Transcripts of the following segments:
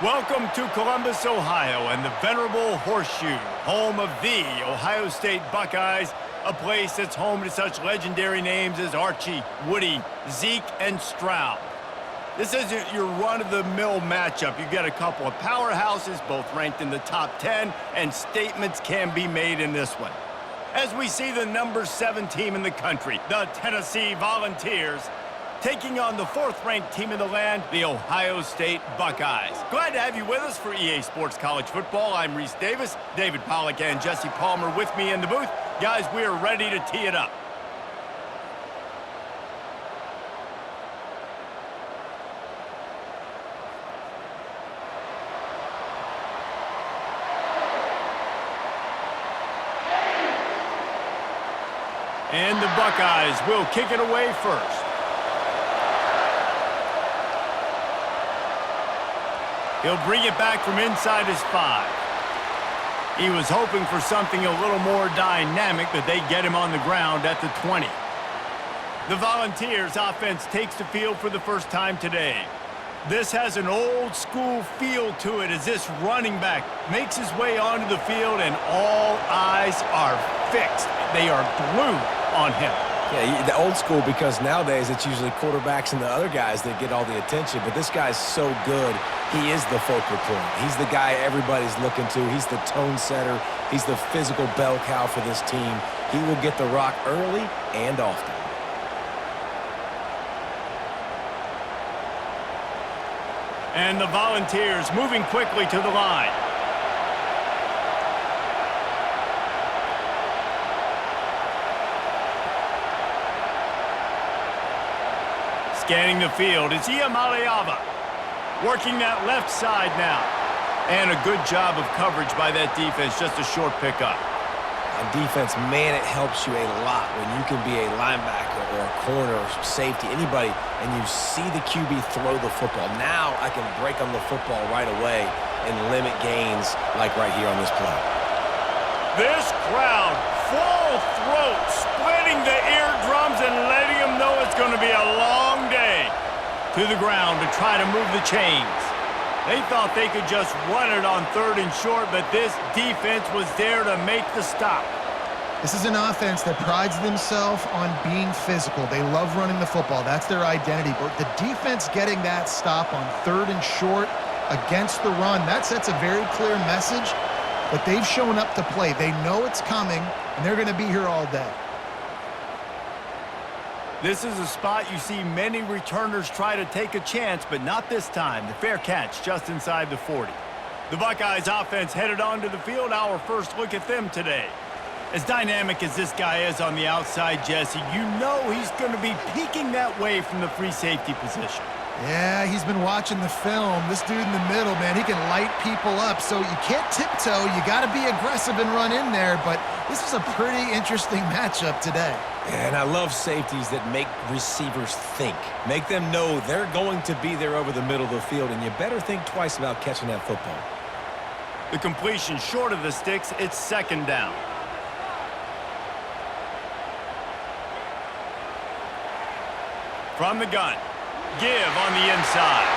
Welcome to Columbus, Ohio, and the venerable Horseshoe, home of the Ohio State Buckeyes, a place that's home to such legendary names as Archie, Woody, Zeke, and Stroud. This isn't your run-of-the-mill matchup. You've got a couple of powerhouses, both ranked in the top 10, and statements can be made in this one. As we see the number 7 team in the country, the Tennessee Volunteers, taking on the 4th-ranked team in the land, the Ohio State Buckeyes. Glad to have you with us for EA Sports College Football. I'm Reese Davis, David Pollack, and Jesse Palmer with me in the booth. Guys, we are ready to tee it up. And the Buckeyes will kick it away first. He'll bring it back from inside his 5. He was hoping for something a little more dynamic, but they get him on the ground at the 20. The Volunteers offense takes the field for the first time today. This has an old-school feel to it as this running back makes his way onto the field, and all eyes are fixed. They are glued on him. Yeah, the old school, because nowadays it's usually quarterbacks and the other guys that get all the attention, but this guy's so good. He is the focal point. He's the guy everybody's looking to. He's the tone setter. He's the physical bell cow for this team. He will get the rock early and often. And the Volunteers moving quickly to the line. Scanning the field is Iamaleava, working that left side now. And a good job of coverage by that defense, just a short pickup. On defense, man, it helps you a lot when you can be a linebacker or a corner or safety, anybody, and you see the QB throw the football. Now I can break on the football right away and limit gains like right here on this play. This crowd, full throat, splitting the eardrums and letting them know it's going to be a long day. To the ground to try to move the chains. They thought they could just run it on 3rd and short, but this defense was there to make the stop. This is an offense that prides themselves on being physical. They love running the football. That's their identity. But the defense getting that stop on 3rd and short against the run, that sets a very clear message. But they've shown up to play. They know it's coming, and they're going to be here all day. This is a spot you see many returners try to take a chance, but not this time. The fair catch just inside the 40. The Buckeyes offense headed onto the field. Our first look at them today. As dynamic as this guy is on the outside, Jesse, you know he's going to be peeking that way from the free safety position. Yeah, he's been watching the film. This dude in the middle, man, he can light people up. So you can't tiptoe. You got to be aggressive and run in there. But this is a pretty interesting matchup today. And I love safeties that make receivers think. Make them know they're going to be there over the middle of the field, and you better think twice about catching that football. The completion short of the sticks, it's 2nd down. From the gun. Give on the inside.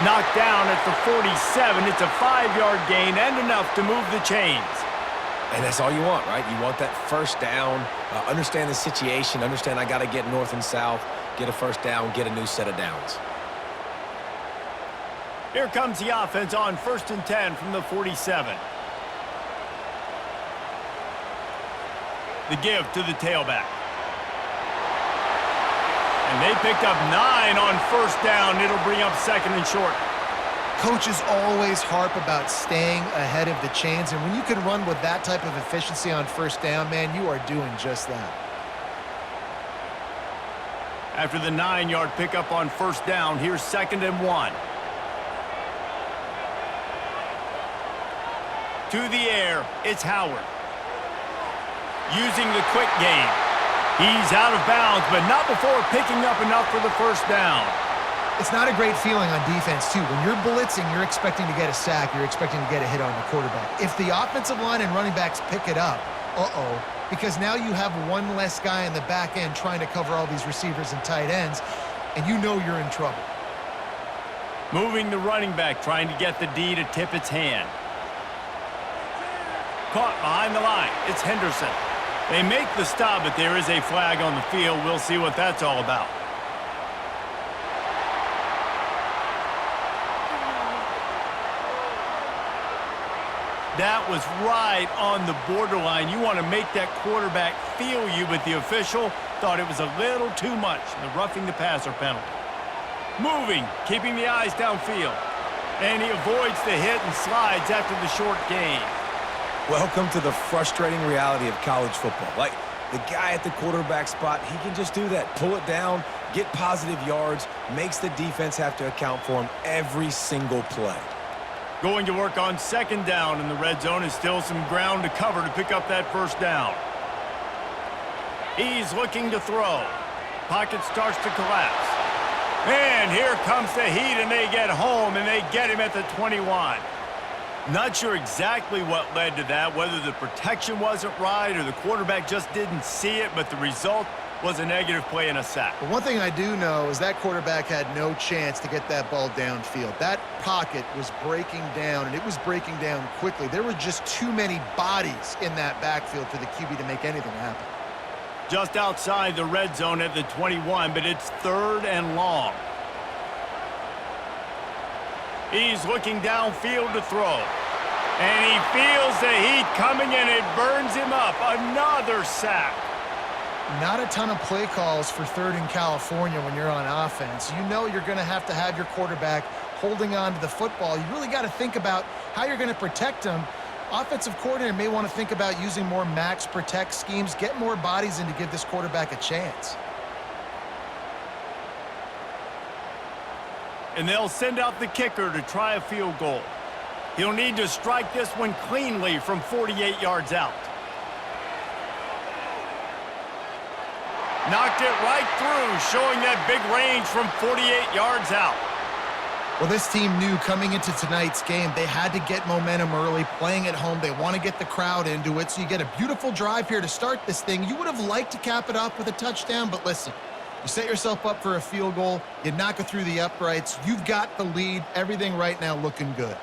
Knocked down at the 47. It's a 5-yard gain and enough to move the chains. And that's all you want, right? You want that first down, understand the situation, understand I got to get north and south, get a first down, get a new set of downs. Here comes the offense on 1st and 10 from the 47. The give to the tailback. And they picked up 9 on 1st down. It'll bring up 2nd and short. Coaches always harp about staying ahead of the chains, and when you can run with that type of efficiency on 1st down, man, you are doing just that. After the 9-yard pickup on 1st down, here's 2nd and 1. To the air, it's Howard. Using the quick game. He's out of bounds, but not before picking up enough for the 1st down. It's not a great feeling on defense, too. When you're blitzing, you're expecting to get a sack. You're expecting to get a hit on the quarterback. If the offensive line and running backs pick it up, because now you have one less guy in the back end trying to cover all these receivers and tight ends, and you know you're in trouble. Moving the running back, trying to get the D to tip its hand. Caught behind the line. It's Henderson. They make the stop, but there is a flag on the field. We'll see what that's all about. That was right on the borderline. You want to make that quarterback feel you, but the official thought it was a little too much. The roughing the passer penalty. Moving, keeping the eyes downfield. And he avoids the hit and slides after the short gain. Welcome to the frustrating reality of college football. Like, the guy at the quarterback spot, he can just do that. Pull it down, get positive yards, makes the defense have to account for him every single play. Going to work on second down in the red zone is still some ground to cover to pick up that first down. He's looking to throw. Pocket starts to collapse. And here comes the heat, and they get home, and they get him at the 21. Not sure exactly what led to that, whether the protection wasn't right or the quarterback just didn't see it, but the result was a negative play and a sack. But one thing I do know is that quarterback had no chance to get that ball downfield. That pocket was breaking down, and it was breaking down quickly. There were just too many bodies in that backfield for the QB to make anything happen. Just outside the red zone at the 21, but it's third and long. He's looking downfield to throw. And he feels the heat coming, and it burns him up. Another sack. Not a ton of play calls for third in California when you're on offense. You know you're going to have your quarterback holding on to the football. You really got to think about how you're going to protect him. Offensive coordinator may want to think about using more max protect schemes, get more bodies in to give this quarterback a chance. And they'll send out the kicker to try a field goal. He'll need to strike this one cleanly from 48 yards out. Knocked it right through, showing that big range from 48 yards out. Well, this team knew coming into tonight's game they had to get momentum early, playing at home. They want to get the crowd into it, so you get a beautiful drive here to start this thing. You would have liked to cap it off with a touchdown, but listen, you set yourself up for a field goal, you knock it through the uprights, you've got the lead, everything right now looking good.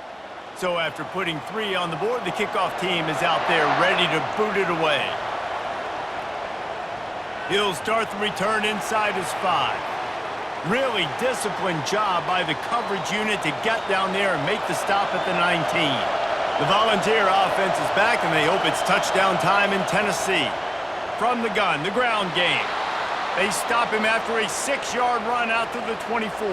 So after putting 3 on the board, the kickoff team is out there ready to boot it away. He'll start the return inside his 5. Really disciplined job by the coverage unit to get down there and make the stop at the 19. The Volunteer offense is back, and they hope it's touchdown time in Tennessee. From the gun, the ground game. They stop him after a 6-yard run out to the 24.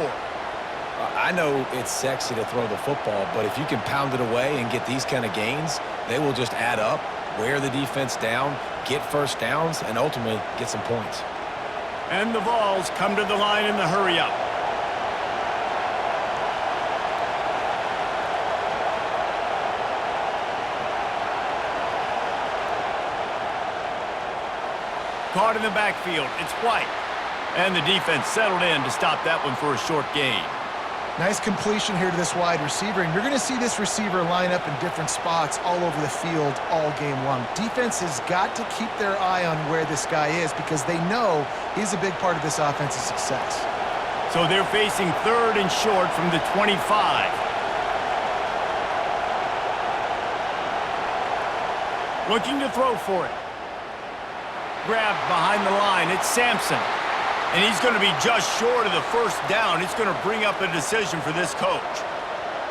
I know it's sexy to throw the football, but if you can pound it away and get these kind of gains, they will just add up, wear the defense down, get first downs, and ultimately get some points. And the Vols come to the line in the hurry-up. Caught in the backfield. It's White. And the defense settled in to stop that one for a short gain. Nice completion here to this wide receiver, and you're going to see this receiver line up in different spots all over the field all game long. Defense has got to keep their eye on where this guy is because they know he's a big part of this offense's success. So they're facing third and short from the 25. Looking to throw for it. Grabbed behind the line. It's Sampson. And he's going to be just short of the first down. It's going to bring up a decision for this coach.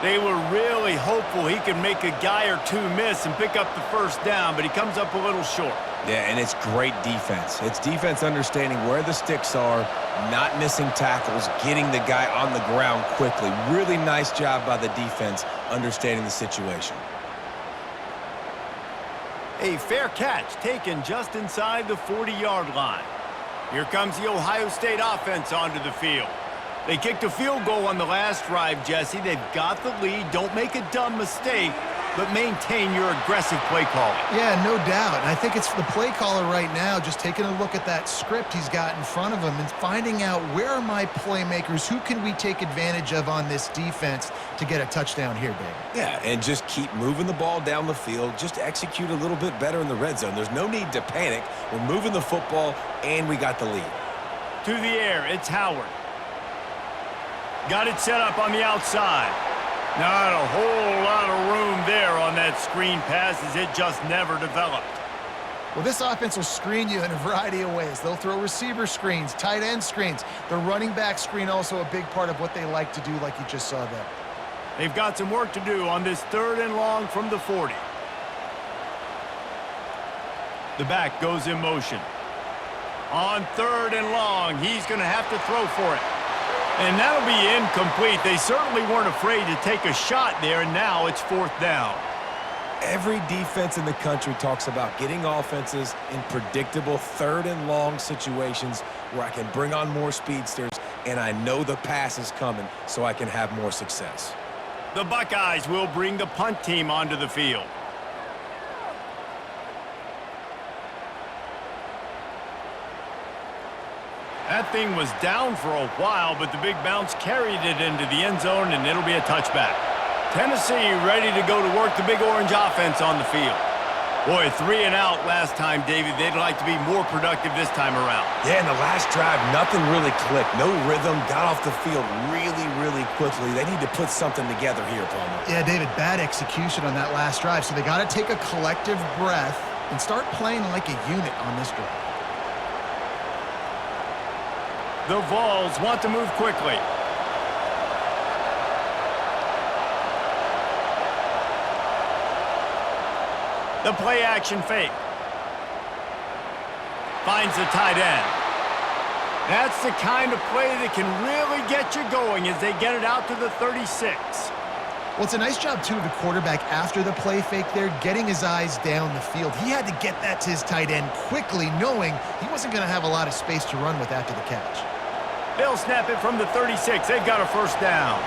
They were really hopeful he could make a guy or two miss and pick up the first down, but he comes up a little short. Yeah, and it's great defense. It's defense understanding where the sticks are, not missing tackles, getting the guy on the ground quickly. Really nice job by the defense understanding the situation. A fair catch taken just inside the 40-yard line. Here comes the Ohio State offense onto the field. They kicked a field goal on the last drive, Jesse. They've got the lead. Don't make a dumb mistake, but maintain your aggressive play calling. Yeah, no doubt. And I think it's the play caller right now just taking a look at that script he's got in front of him and finding out where are my playmakers, who can we take advantage of on this defense to get a touchdown here, baby. Yeah, and just keep moving the ball down the field. Just execute a little bit better in the red zone. There's no need to panic. We're moving the football, and we got the lead. To the air, it's Howard. Got it set up on the outside. Not a whole lot of room there on that screen pass as it just never developed. Well, this offense will screen you in a variety of ways. They'll throw receiver screens, tight end screens. The running back screen also a big part of what they like to do, like you just saw there. They've got some work to do on this 3rd and long from the 40. The back goes in motion. On 3rd and long, he's going to have to throw for it. And that'll be incomplete. They certainly weren't afraid to take a shot there, and now it's 4th down. Every defense in the country talks about getting offenses in predictable 3rd and long situations where I can bring on more speedsters and I know the pass is coming so I can have more success. The Buckeyes will bring the punt team onto the field. That thing was down for a while, but the big bounce carried it into the end zone, and it'll be a touchback. Tennessee ready to go to work the Big Orange offense on the field. Boy, 3 and out last time, David. They'd like to be more productive this time around. Yeah, in the last drive, nothing really clicked. No rhythm, got off the field really quickly. They need to put something together here, Palmer. Yeah, David, bad execution on that last drive, so they got to take a collective breath and start playing like a unit on this drive. The Vols want to move quickly. The play action fake. Finds the tight end. That's the kind of play that can really get you going as they get it out to the 36. Well, it's a nice job, too, of the quarterback after the play fake there, getting his eyes down the field. He had to get that to his tight end quickly, knowing he wasn't going to have a lot of space to run with after the catch. They'll snap it from the 36. They've got a 1st down.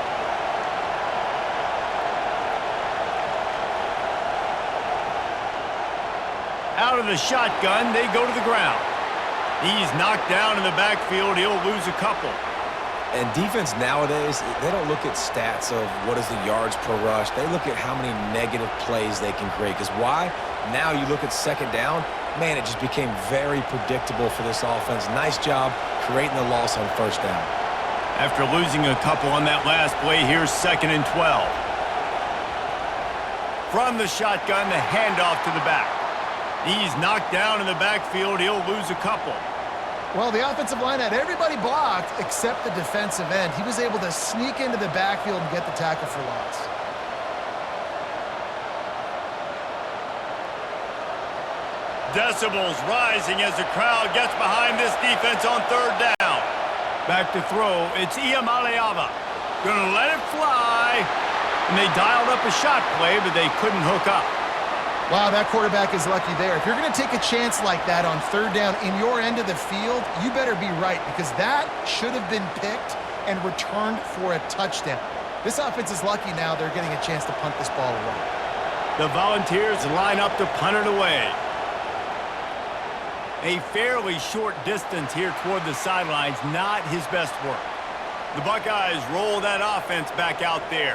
Out of the shotgun, they go to the ground. He's knocked down in the backfield. He'll lose a couple. And defense nowadays, they don't look at stats of what is the yards per rush. They look at how many negative plays they can create. Because why? Now you look at 2nd down, man, it just became very predictable for this offense. Nice job creating the loss on 1st down. After losing a couple on that last play, here's 2nd and 12. From the shotgun, the handoff to the back. He's knocked down in the backfield. He'll lose a couple. Well, the offensive line had everybody blocked except the defensive end. He was able to sneak into the backfield and get the tackle for loss. Decibels rising as the crowd gets behind this defense on 3rd down. Back to throw. It's Iamaleava. Gonna let it fly. And they dialed up a shot play, but they couldn't hook up. Wow, that quarterback is lucky there. If you're going to take a chance like that on 3rd down in your end of the field, you better be right, because that should have been picked and returned for a touchdown. This offense is lucky now they're getting a chance to punt this ball away. The Volunteers line up to punt it away. A fairly short distance here toward the sidelines, not his best work. The Buckeyes roll that offense back out there.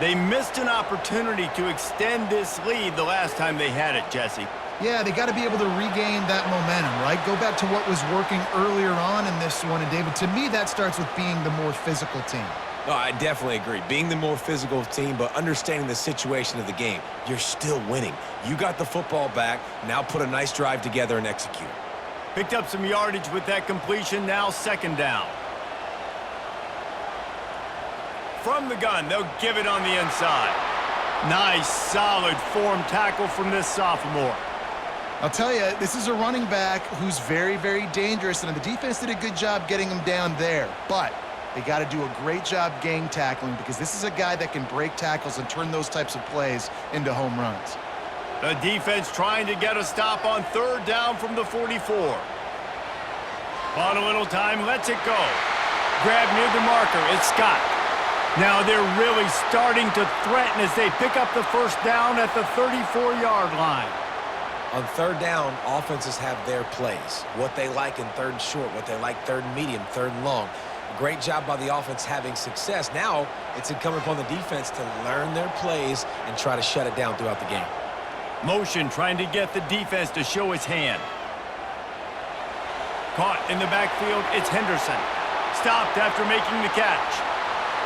They missed an opportunity to extend this lead the last time they had it, Jesse. Yeah, they got to be able to regain that momentum, right? Go back to what was working earlier on in this one. And, David, to me, that starts with being the more physical team. No, I definitely agree. Being the more physical team, but understanding the situation of the game. You're still winning. You got the football back. Now put a nice drive together and execute. Picked up some yardage with that completion. Now 2nd down. From the gun, they'll give it on the inside. Nice, solid form tackle from this sophomore. I'll tell you, this is a running back who's very, very dangerous, and the defense did a good job getting him down there. But they got to do a great job gang tackling, because this is a guy that can break tackles and turn those types of plays into home runs. The defense trying to get a stop on 3rd down from the 44. On a little time, lets it go. Grab near the marker, it's Scott. Now they're really starting to threaten as they pick up the 1st down at the 34-yard line. On 3rd down, offenses have their plays. What they like in 3rd and short, what they like 3rd and medium, 3rd and long. Great job by the offense having success. Now it's incumbent upon the defense to learn their plays and try to shut it down throughout the game. Motion trying to get the defense to show his hand. Caught in the backfield, it's Henderson. Stopped after making the catch.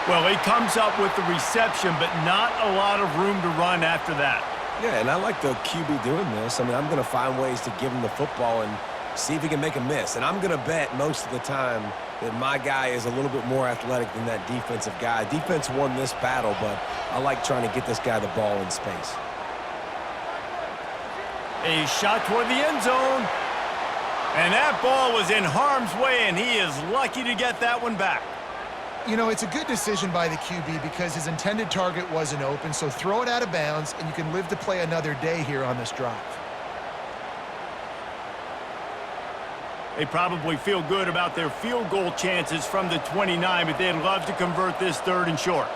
Well, he comes up with the reception, but not a lot of room to run after that. Yeah, and I like the QB doing this. I mean, I'm going to find ways to give him the football and see if he can make a miss. And I'm going to bet most of the time that my guy is a little bit more athletic than that defensive guy. Defense won this battle, but I like trying to get this guy the ball in space. A shot toward the end zone. And that ball was in harm's way, and he is lucky to get that one back. You know, it's a good decision by the QB because his intended target wasn't open, so throw it out of bounds, and you can live to play another day here on this drive. They probably feel good about their field goal chances from the 29, but they'd love to convert this 3rd and short.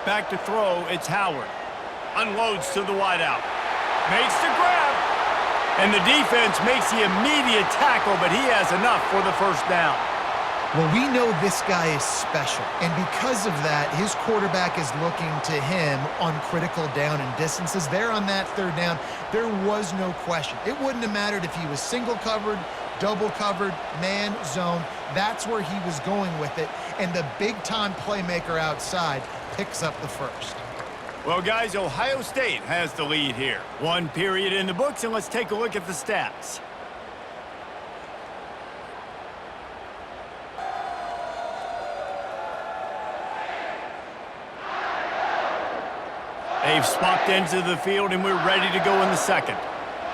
Back to throw, it's Howard. Unloads to the wideout. Makes the grab. And the defense makes the immediate tackle, but he has enough for the first down. Well, we know this guy is special, and because of that, his quarterback is looking to him on critical down and distances. There on that 3rd down, there was no question. It wouldn't have mattered if he was single covered, double covered, man, zone. That's where he was going with it, and the big-time playmaker outside picks up the first. Well, guys, Ohio State has the lead here. 1 period in the books, and let's take a look at the stats. They've swapped ends of the field, and we're ready to go in the 2nd.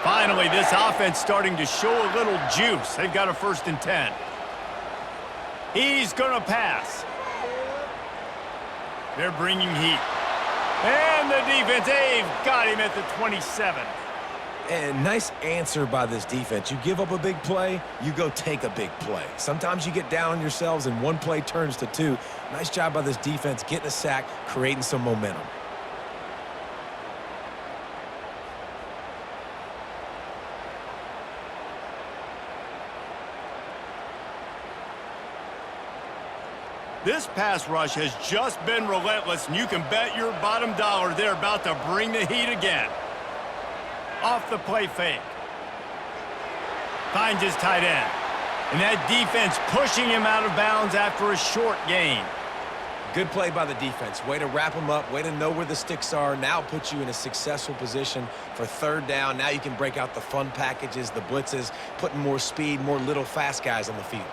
Finally, this offense starting to show a little juice. They've got a 1st and 10. He's going to pass. They're bringing heat. And the defense, they've got him at the 27. And nice answer by this defense. You give up a big play, you go take a big play. Sometimes you get down on yourselves and 1 play turns to 2. Nice job by this defense getting a sack, creating some momentum. This pass rush has just been relentless, and you can bet your bottom dollar they're about to bring the heat again. Off the play fake. Finds his tight end. And that defense pushing him out of bounds after a short gain. Good play by the defense. Way to wrap them up, way to know where the sticks are. Now put you in a successful position for 3rd down. Now you can break out the fun packages, the blitzes, putting more speed, more little fast guys on the field.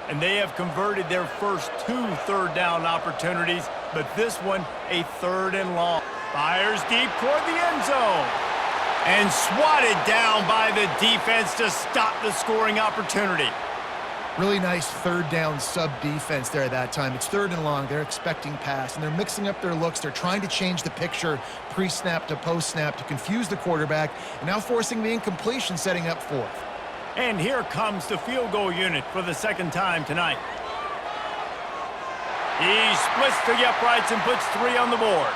And they have converted their first 2 3rd down opportunities, but this one a 3rd and long. Fires deep toward the end zone. And swatted down by the defense to stop the scoring opportunity. Really nice 3rd down sub-defense there at that time. It's 3rd and long. They're expecting pass, and they're mixing up their looks. They're trying to change the picture pre-snap to post-snap to confuse the quarterback, and now forcing the incompletion, setting up 4th. And here comes the field goal unit for the 2nd time tonight. He splits the uprights and puts 3 on the board.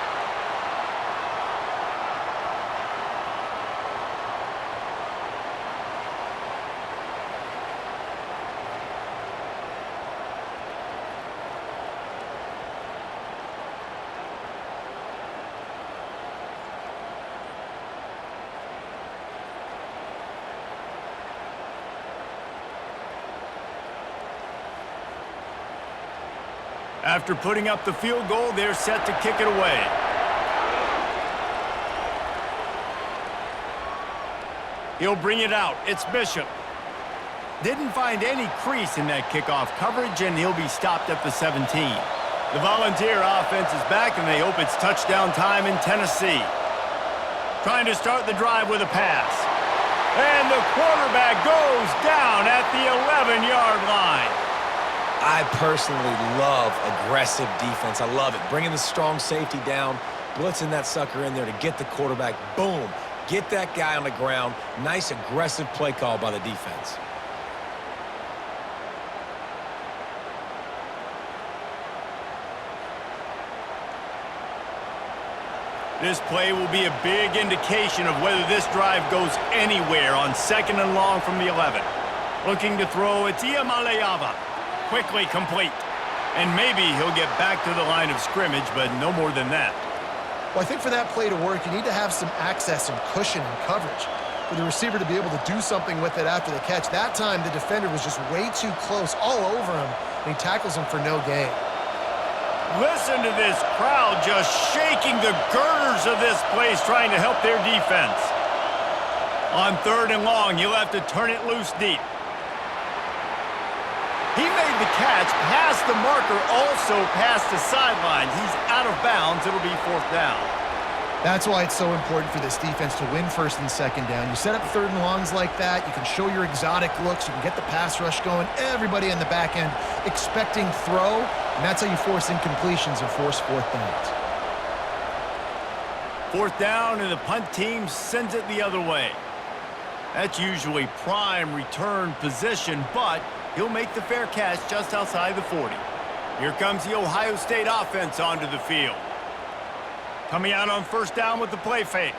After putting up the field goal, they're set to kick it away. He'll bring it out. It's Bishop. Didn't find any crease in that kickoff coverage, and he'll be stopped at the 17. The Volunteer offense is back, and they hope it's touchdown time in Tennessee. Trying to start the drive with a pass. And the quarterback goes down at the 11-yard line. I personally love aggressive defense. I love it. Bringing the strong safety down, blitzing that sucker in there to get the quarterback. Boom. Get that guy on the ground. Nice aggressive play call by the defense. This play will be a big indication of whether this drive goes anywhere on 2nd and long from the 11. Looking to throw, it's Iamaleava. Quickly complete. And maybe he'll get back to the line of scrimmage, but no more than that. Well, I think for that play to work, you need to have some access and cushion and coverage for the receiver to be able to do something with it after the catch. That time, the defender was just way too close all over him, and he tackles him for no gain. Listen to this crowd just shaking the girders of this place trying to help their defense. On 3rd and long, he'll have to turn it loose deep. He made the catch past the marker, also past the sideline. He's out of bounds. It'll be 4th down. That's why it's so important for this defense to win 1st and 2nd down. You set up 3rd and longs like that, you can show your exotic looks, you can get the pass rush going, everybody in the back end expecting throw, and that's how you force incompletions and force 4th downs. 4th down, and the punt team sends it the other way. That's usually prime return position, but he'll make the fair catch just outside the 40. Here comes the Ohio State offense onto the field. Coming out on 1st down with the play fake.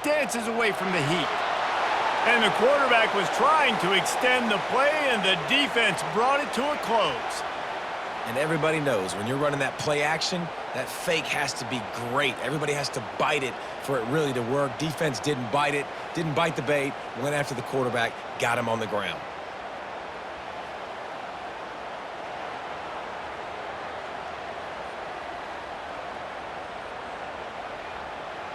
Dances away from the heat. And the quarterback was trying to extend the play, and the defense brought it to a close. And everybody knows when you're running that play action, that fake has to be great. Everybody has to bite it for it really to work. Defense didn't bite it, didn't bite the bait, went after the quarterback, got him on the ground.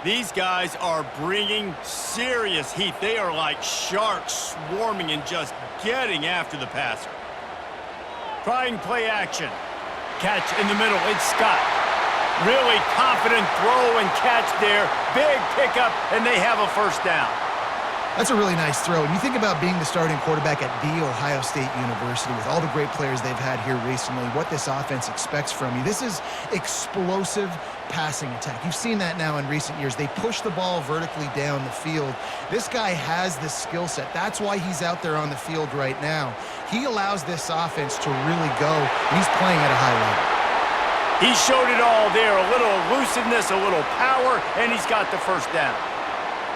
These guys are bringing serious heat. They are like sharks swarming and just getting after the passer. Trying play action. Catch in the middle. It's Scott. Really confident throw and catch there. Big pickup, and they have a 1st down. That's a really nice throw. And you think about being the starting quarterback at The Ohio State University with all the great players they've had here recently, what this offense expects from you. This is explosive passing attack. You've seen that now in recent years. They push the ball vertically down the field. This guy has the skill set. That's why he's out there on the field right now. He allows this offense to really go, and he's playing at a high level. He showed it all there. A little elusiveness, a little power, and he's got the 1st down.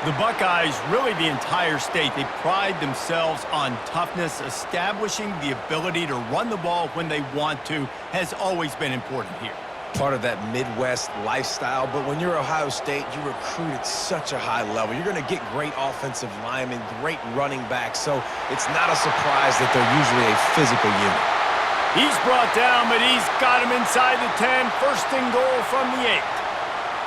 The Buckeyes, really the entire state, they pride themselves on toughness. Establishing the ability to run the ball when they want to has always been important here. Part of that Midwest lifestyle, but when you're Ohio State, you recruit at such a high level. You're going to get great offensive linemen, great running backs, so it's not a surprise that they're usually a physical unit. He's brought down, but he's got him inside the 10. 1st and goal from the 8.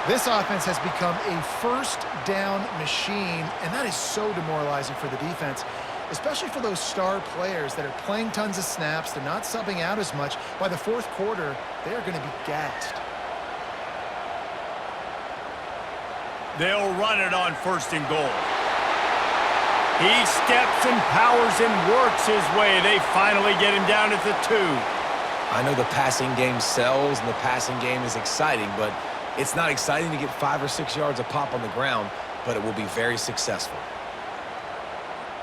This offense has become a 1st down machine, and that is so demoralizing for the defense, especially for those star players that are playing tons of snaps. They're not subbing out as much. By the 4th quarter, they're going to be gassed. They'll run it on 1st and goal. He steps and powers and works his way. They finally get him down at the 2. I know the passing game sells and the passing game is exciting, but it's not exciting to get 5 or 6 yards a pop on the ground, but it will be very successful.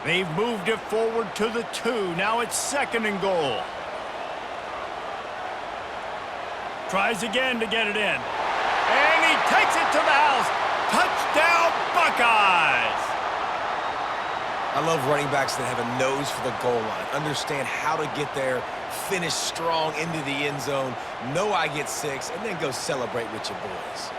They've moved it forward to the 2. Now it's 2nd and goal. Tries again to get it in. And he takes it to the house. Touchdown, Buckeyes! I love running backs that have a nose for the goal line, understand how to get there, finish strong into the end zone, know I get 6, and then go celebrate with your boys.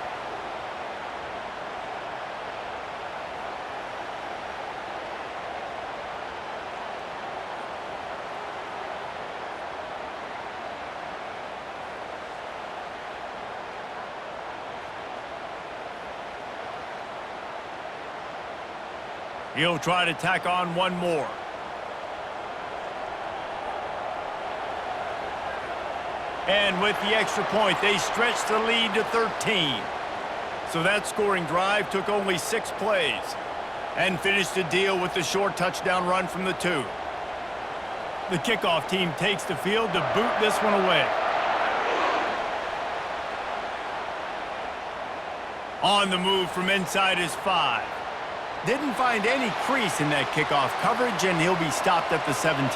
He'll try to tack on one more. And with the extra point, they stretch the lead to 13. So that scoring drive took only 6 plays and finished the deal with the short touchdown run from the 2. The kickoff team takes the field to boot this one away. On the move from inside his 5. Didn't find any crease in that kickoff coverage, and he'll be stopped at the 17.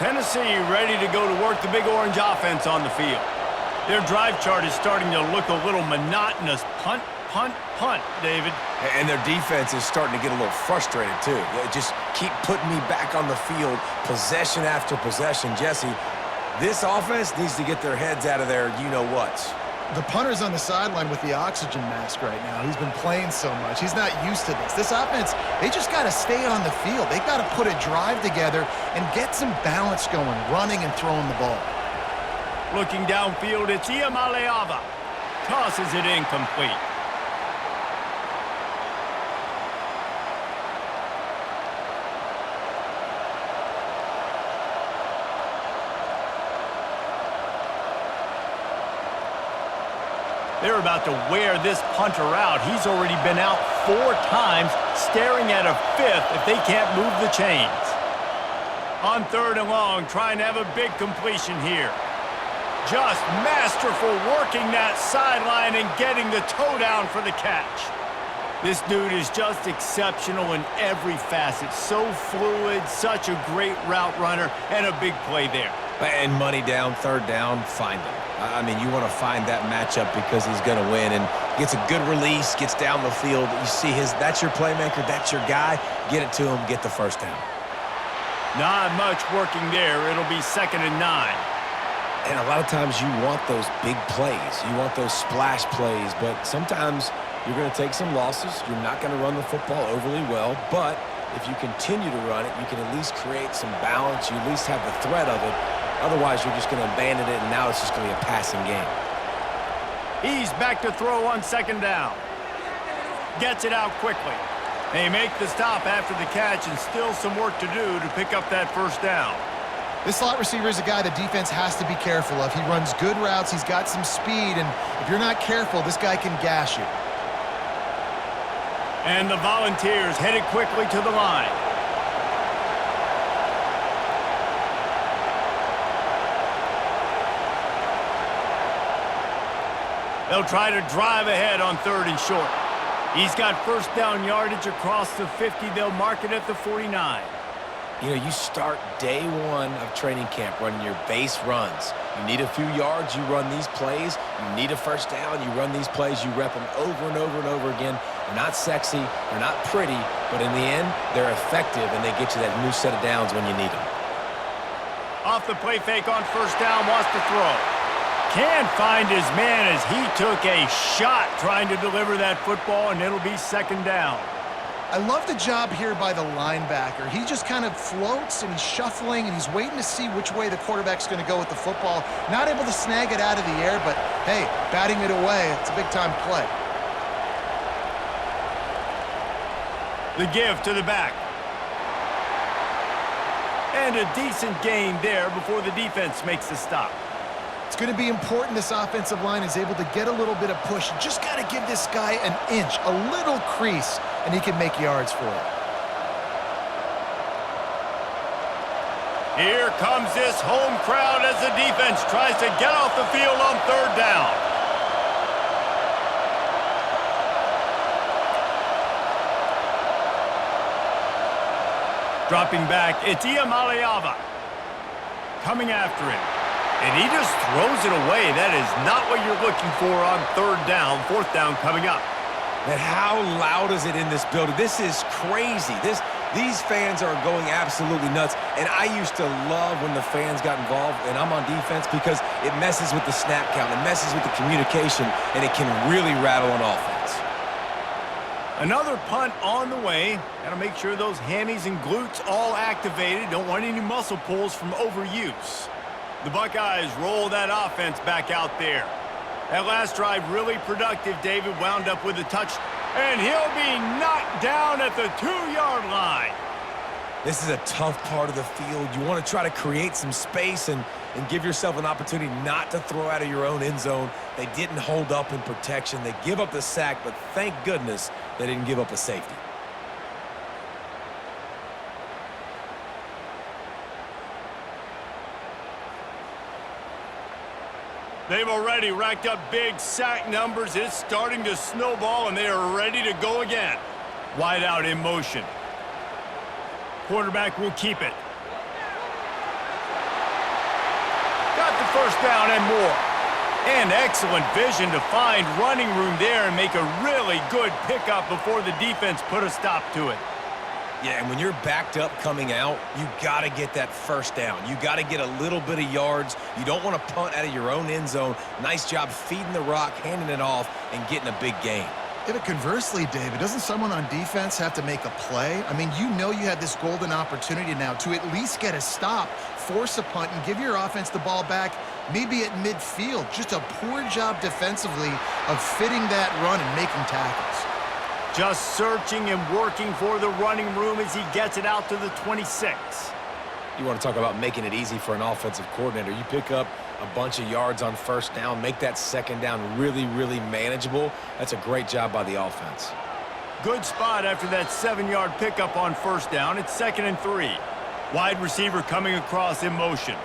Tennessee ready to go to work the Big Orange offense on the field. Their drive chart is starting to look a little monotonous. Punt, punt, punt, David. And their defense is starting to get a little frustrated, too. They just keep putting me back on the field, possession after possession. Jesse, this offense needs to get their heads out of their you-know-whats. The punter's on the sideline with the oxygen mask right now. He's been playing so much. He's not used to this. This offense, they just got to stay on the field. They've got to put a drive together and get some balance going, running and throwing the ball. Looking downfield, it's Iamaleava. Tosses it incomplete. They're about to wear this punter out. He's already been out 4 times, staring at a 5th if they can't move the chains. On 3rd and long, trying to have a big completion here. Just masterful working that sideline and getting the toe down for the catch. This dude is just exceptional in every facet. So fluid, such a great route runner, and a big play there. And money down, 3rd down, find him. I mean, you want to find that matchup because he's going to win and gets a good release, gets down the field. You see that's your playmaker, that's your guy. Get it to him, get the 1st down. Not much working there. It'll be 2nd and 9. And a lot of times you want those big plays. You want those splash plays, but sometimes you're going to take some losses. You're not going to run the football overly well, but if you continue to run it, you can at least create some balance. You at least have the threat of it. Otherwise, you're just going to abandon it, and now it's just going to be a passing game. He's back to throw on 2nd down. Gets it out quickly. They make the stop after the catch, and still some work to do to pick up that 1st down. This slot receiver is a guy the defense has to be careful of. He runs good routes. He's got some speed, and if you're not careful, this guy can gash you. And the Volunteers headed quickly to the line. They'll try to drive ahead on 3rd and short. He's got 1st down yardage across the 50. They'll mark it at the 49. You know, you start day 1 of training camp running your base runs. You need a few yards, you run these plays. You need a 1st down, you run these plays. You rep them over and over and over again. They're not sexy, they're not pretty, but in the end, they're effective, and they get you that new set of downs when you need them. Off the play fake on 1st down, wants to throw. Can't find his man as he took a shot trying to deliver that football, and it'll be 2nd down. I love the job here by the linebacker. He just kind of floats, and he's shuffling, and he's waiting to see which way the quarterback's going to go with the football. Not able to snag it out of the air, but, hey, batting it away, it's a big-time play. The give to the back. And a decent gain there before the defense makes the stop. It's going to be important this offensive line is able to get a little bit of push. You just got to give this guy an inch, a little crease, and he can make yards for it. Here comes this home crowd as the defense tries to get off the field on 3rd down. Dropping back, it's Iamaleava. Coming after him. And he just throws it away. That is not what you're looking for on 3rd down. 4th down coming up. And how loud is it in this building? This is crazy. These fans are going absolutely nuts. And I used to love when the fans got involved, and I'm on defense, because it messes with the snap count. It messes with the communication, and it can really rattle an offense. Another punt on the way. Got to make sure those hammies and glutes all activated. Don't want any muscle pulls from overuse. The Buckeyes roll that offense back out there. That last drive really productive. David wound up with a touch, and he'll be knocked down at the 2-yard line. This is a tough part of the field. You want to try to create some space and give yourself an opportunity not to throw out of your own end zone. They didn't hold up in protection. They give up the sack, but thank goodness they didn't give up a safety. They've already racked up big sack numbers. It's starting to snowball, and they are ready to go again. Wide out in motion. Quarterback will keep it. Got the 1st down and more. And excellent vision to find running room there and make a really good pickup before the defense put a stop to it. Yeah, and when you're backed up coming out, you got to get that 1st down. You got to get a little bit of yards. You don't want to punt out of your own end zone. Nice job feeding the rock, handing it off, and getting a big gain. Yeah, but conversely, David, doesn't someone on defense have to make a play? I mean, you know you have this golden opportunity now to at least get a stop, force a punt and give your offense the ball back maybe at midfield. Just a poor job defensively of fitting that run and making tackles. Just searching and working for the running room as he gets it out to the 26. You want to talk about making it easy for an offensive coordinator. You pick up a bunch of yards on first down, make that second down really, really manageable. That's a great job by the offense. Good spot after that 7-yard pickup on first down. It's 2nd and 3. Wide receiver coming across in motion.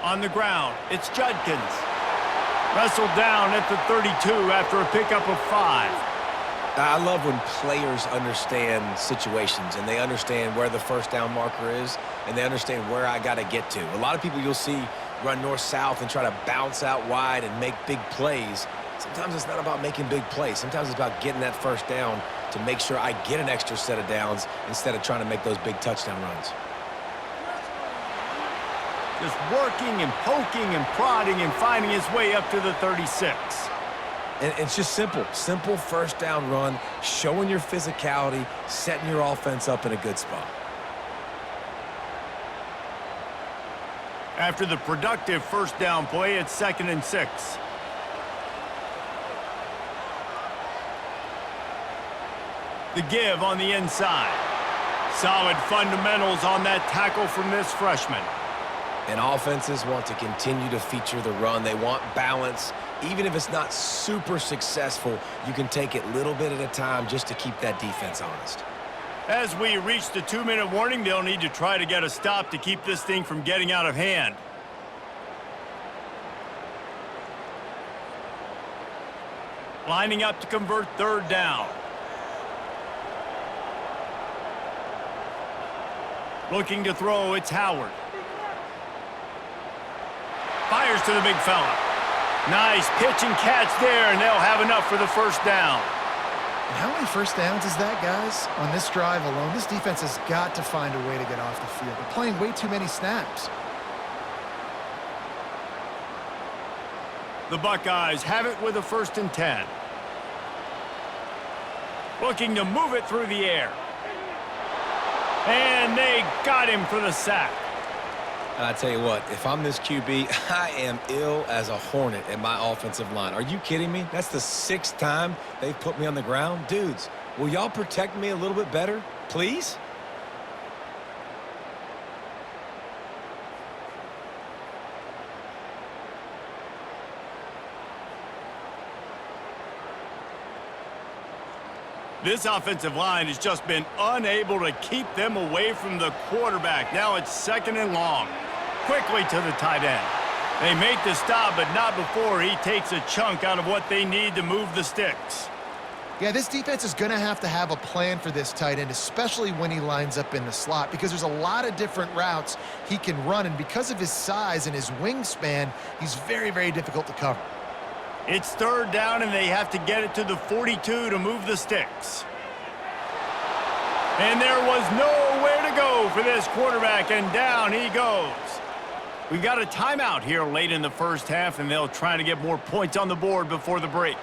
On the ground, it's Judkins. Wrestled down at the 32 after a pickup of 5. I love when players understand situations and they understand where the first down marker is and they understand where I got to get to. A lot of people you'll see run north-south and try to bounce out wide and make big plays. Sometimes it's not about making big plays. Sometimes it's about getting that first down to make sure I get an extra set of downs instead of trying to make those big touchdown runs. Just working and poking and prodding and finding his way up to the 36. And it's just simple. Simple first down run, showing your physicality, setting your offense up in a good spot. After the productive first down play, it's 2nd and 6. The give on the inside. Solid fundamentals on that tackle from this freshman. And offenses want to continue to feature the run. They want balance. Even if it's not super successful, you can take it little bit at a time just to keep that defense honest. As we reach the 2-minute warning, they'll need to try to get a stop to keep this thing from getting out of hand. Lining up to convert 3rd down. Looking to throw, it's Howard. Fires to the big fella. Nice pitch and catch there, and they'll have enough for the first down. And how many first downs is that, guys? On this drive alone, this defense has got to find a way to get off the field. They're playing way too many snaps. The Buckeyes have it with a 1st and 10. Looking to move it through the air. And they got him for the sack. I tell you what, if I'm this QB, I am ill as a hornet at my offensive line. Are you kidding me? That's the 6th time they've put me on the ground. Dudes, will y'all protect me a little bit better, please? This offensive line has just been unable to keep them away from the quarterback. Now it's 2nd and long. Quickly to the tight end. They make the stop, but not before he takes a chunk out of what they need to move the sticks. Yeah, this defense is going to have a plan for this tight end, especially when he lines up in the slot, because there's a lot of different routes he can run, and because of his size and his wingspan, he's very, very difficult to cover. It's 3rd down, and they have to get it to the 42 to move the sticks. And there was nowhere to go for this quarterback, and down he goes. We've got a timeout here late in the first half, and they'll try to get more points on the board before the break.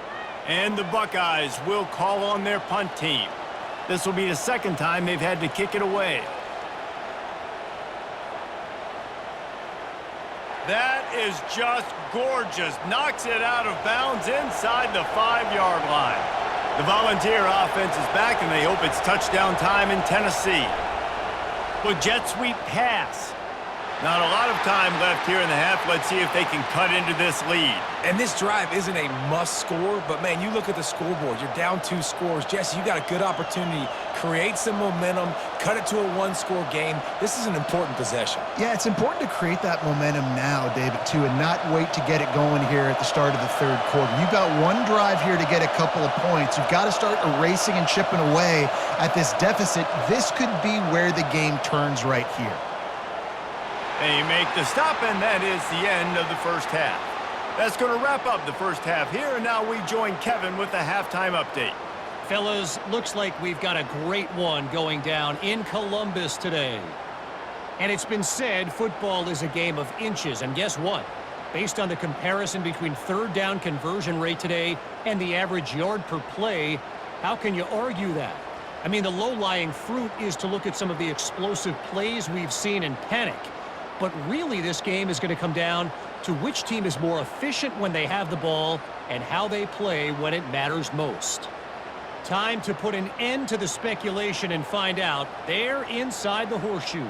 And the Buckeyes will call on their punt team. This will be the 2nd time they've had to kick it away. That is just gorgeous. Knocks it out of bounds inside the 5-yard line. The Volunteer offense is back, and they hope it's touchdown time in Tennessee. Well, jet sweep pass. Not a lot of time left here in the half. Let's see if they can cut into this lead. And this drive isn't a must score, but man, you look at the scoreboard. You're down 2 scores. Jesse, you got a good opportunity. Create some momentum. Cut it to a 1-score game. This is an important possession. Yeah, it's important to create that momentum now, David, too, and not wait to get it going here at the start of the 3rd quarter. You've got one drive here to get a couple of points. You've got to start erasing and chipping away at this deficit. This could be where the game turns right here. They make the stop, and that is the end of the first half. That's going to wrap up the first half here, and now we join Kevin with the halftime update. Fellas, looks like we've got a great one going down in Columbus today. And it's been said football is a game of inches, and guess what? Based on the comparison between 3rd down conversion rate today and the average yard per play, how can you argue that? I mean, the low-lying fruit is to look at some of the explosive plays we've seen in panic. but really this game is going to come down to which team is more efficient when they have the ball and how they play when it matters most. Time to put an end to the speculation and find out. They're inside the horseshoe.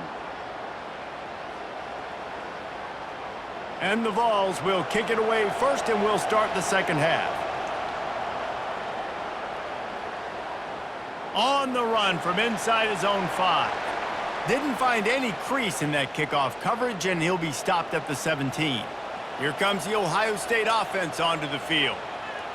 And the Vols will kick it away first, and we'll start the second half. On the run from inside his own 5. Didn't find any crease in that kickoff coverage, and he'll be stopped at the 17. Here comes the Ohio State offense onto the field.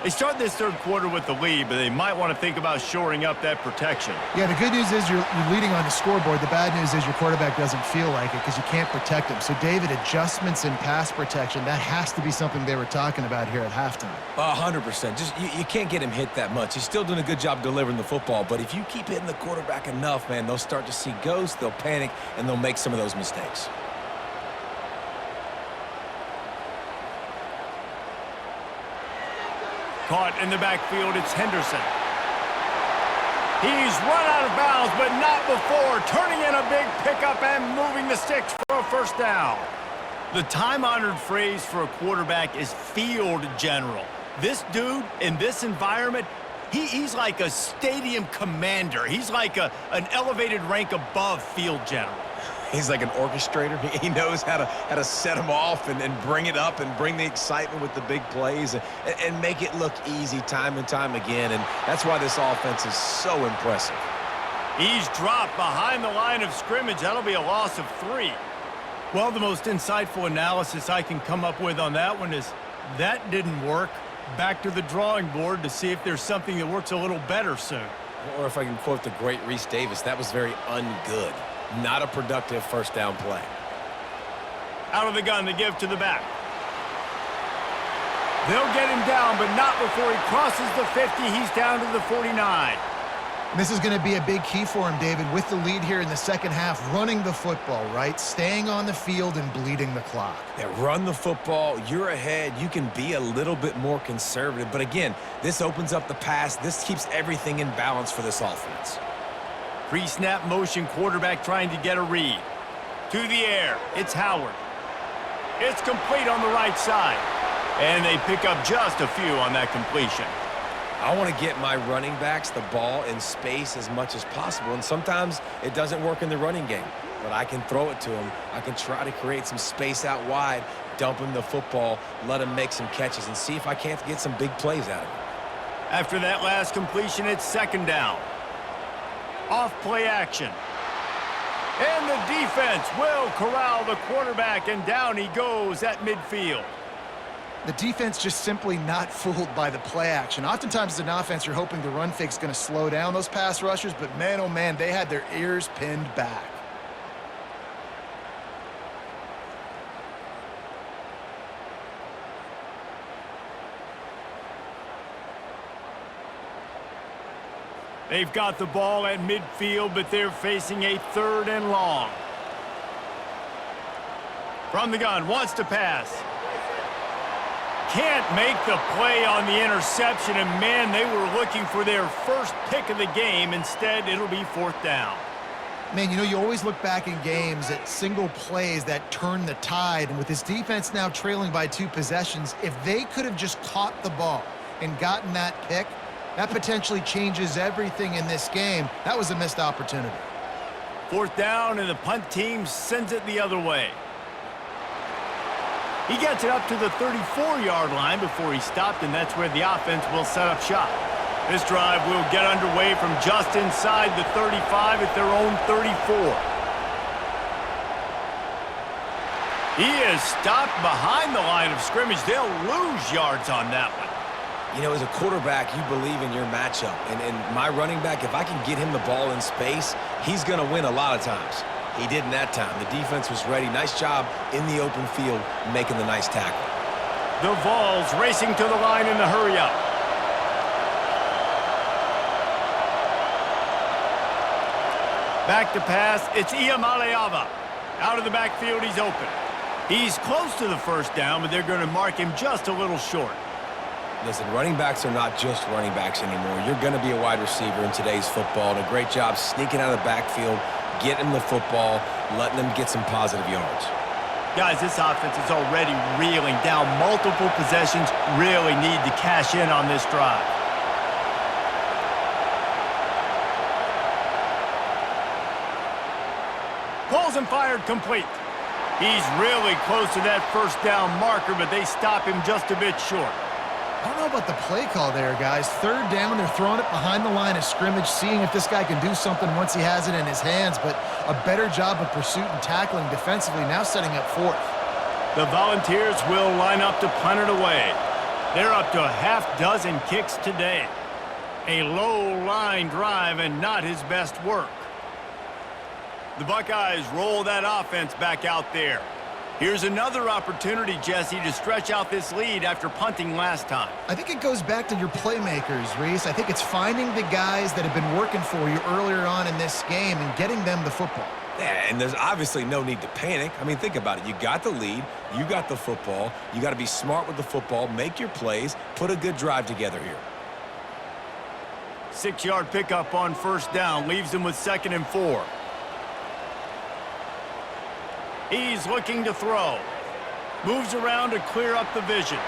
They start this third quarter with the lead, but they might want to think about shoring up that protection. Yeah, the good news is you're leading on the scoreboard. The bad news is your quarterback doesn't feel like it because you can't protect him. So, David, adjustments in pass protection, that has to be something they were talking about here at halftime. 100%. Just you can't get him hit that much. He's still doing a good job delivering the football, but if you keep hitting the quarterback enough, man, they'll start to see ghosts, they'll panic, and they'll make some of those mistakes. Caught in the backfield, it's Henderson. He's run out of bounds, but not before turning in a big pickup and moving the sticks for a first down. The time-honored phrase for a quarterback is field general. This dude, in this environment, he's like a stadium commander. He's like an elevated rank above field general. He's like an orchestrator. He knows how to set them off and bring it up and bring the excitement with the big plays and make it look easy time and time again. And that's why this offense is so impressive. He's dropped behind the line of scrimmage. That'll be a loss of 3. Well, the most insightful analysis I can come up with on that one is that didn't work. Back to the drawing board to see if there's something that works a little better soon. Or if I can quote the great Reese Davis, that was very ungood. Not a productive first down play. Out of the gun to give to the back. They'll get him down, but not before he crosses the 50. He's down to the 49. This is going to be a big key for him, David, with the lead here in the second half, running the football, right? Staying on the field and bleeding the clock. Yeah, run the football. You're ahead. You can be a little bit more conservative. But again, this opens up the pass. This keeps everything in balance for this offense. Pre-snap motion quarterback trying to get a read. To the air, it's Howard. It's complete on the right side. And they pick up just a few on that completion. I want to get my running backs the ball in space as much as possible. And sometimes it doesn't work in the running game. But I can throw it to them. I can try to create some space out wide, dump him the football, let him make some catches, and see if I can't get some big plays out of him. After that last completion, it's second down. Off play action. And the defense will corral the quarterback, and down he goes at midfield. The defense just simply not fooled by the play action. Oftentimes as an offense, you're hoping the run fake's going to slow down those pass rushers, but man, oh man, they had their ears pinned back. They've got the ball at midfield, but they're facing a 3rd and long. From the gun, wants to pass. Can't make the play on the interception, and man, they were looking for their first pick of the game. Instead, it'll be 4th down. Man, you know, you always look back in games at single plays that turn the tide, and with this defense now trailing by 2 possessions, if they could have just caught the ball and gotten that pick, that potentially changes everything in this game. That was a missed opportunity. 4th down, and the punt team sends it the other way. He gets it up to the 34-yard line before he stopped, and that's where the offense will set up shop. This drive will get underway from just inside the 35 at their own 34. He is stopped behind the line of scrimmage. They'll lose yards on that one. You know, as a quarterback, you believe in your matchup. And my running back, if I can get him the ball in space, he's going to win a lot of times. He didn't that time. The defense was ready. Nice job in the open field making the nice tackle. The Vols racing to the line in the hurry-up. Back to pass. It's Iamaleava. Out of the backfield, he's open. He's close to the first down, but they're going to mark him just a little short. Listen, running backs are not just running backs anymore. You're going to be a wide receiver in today's football. And a great job sneaking out of the backfield, getting them the football, letting them get some positive yards. Guys, this offense is already reeling down multiple possessions. Really need to cash in on this drive. Pulls and fired complete. He's really close to that first down marker, but they stop him just a bit short. I don't know about the play call there, guys. Third down, they're throwing it behind the line of scrimmage, seeing if this guy can do something once he has it in his hands, but a better job of pursuit and tackling defensively, now setting up fourth. The Volunteers will line up to punt it away. They're up to a half-dozen kicks today. A low-line drive and not his best work. The Buckeyes roll that offense back out there. Here's another opportunity, Jesse, to stretch out this lead after punting last time. I think it goes back to your playmakers, Reese. I think it's finding the guys that have been working for you earlier on in this game and getting them the football. Yeah, and there's obviously no need to panic. I mean, think about it. You got the lead. You got the football. You got to be smart with the football, make your plays, put a good drive together here. 6-yard pickup on first down leaves them with 2nd and 4. He's looking to throw. Moves around to clear up the vision.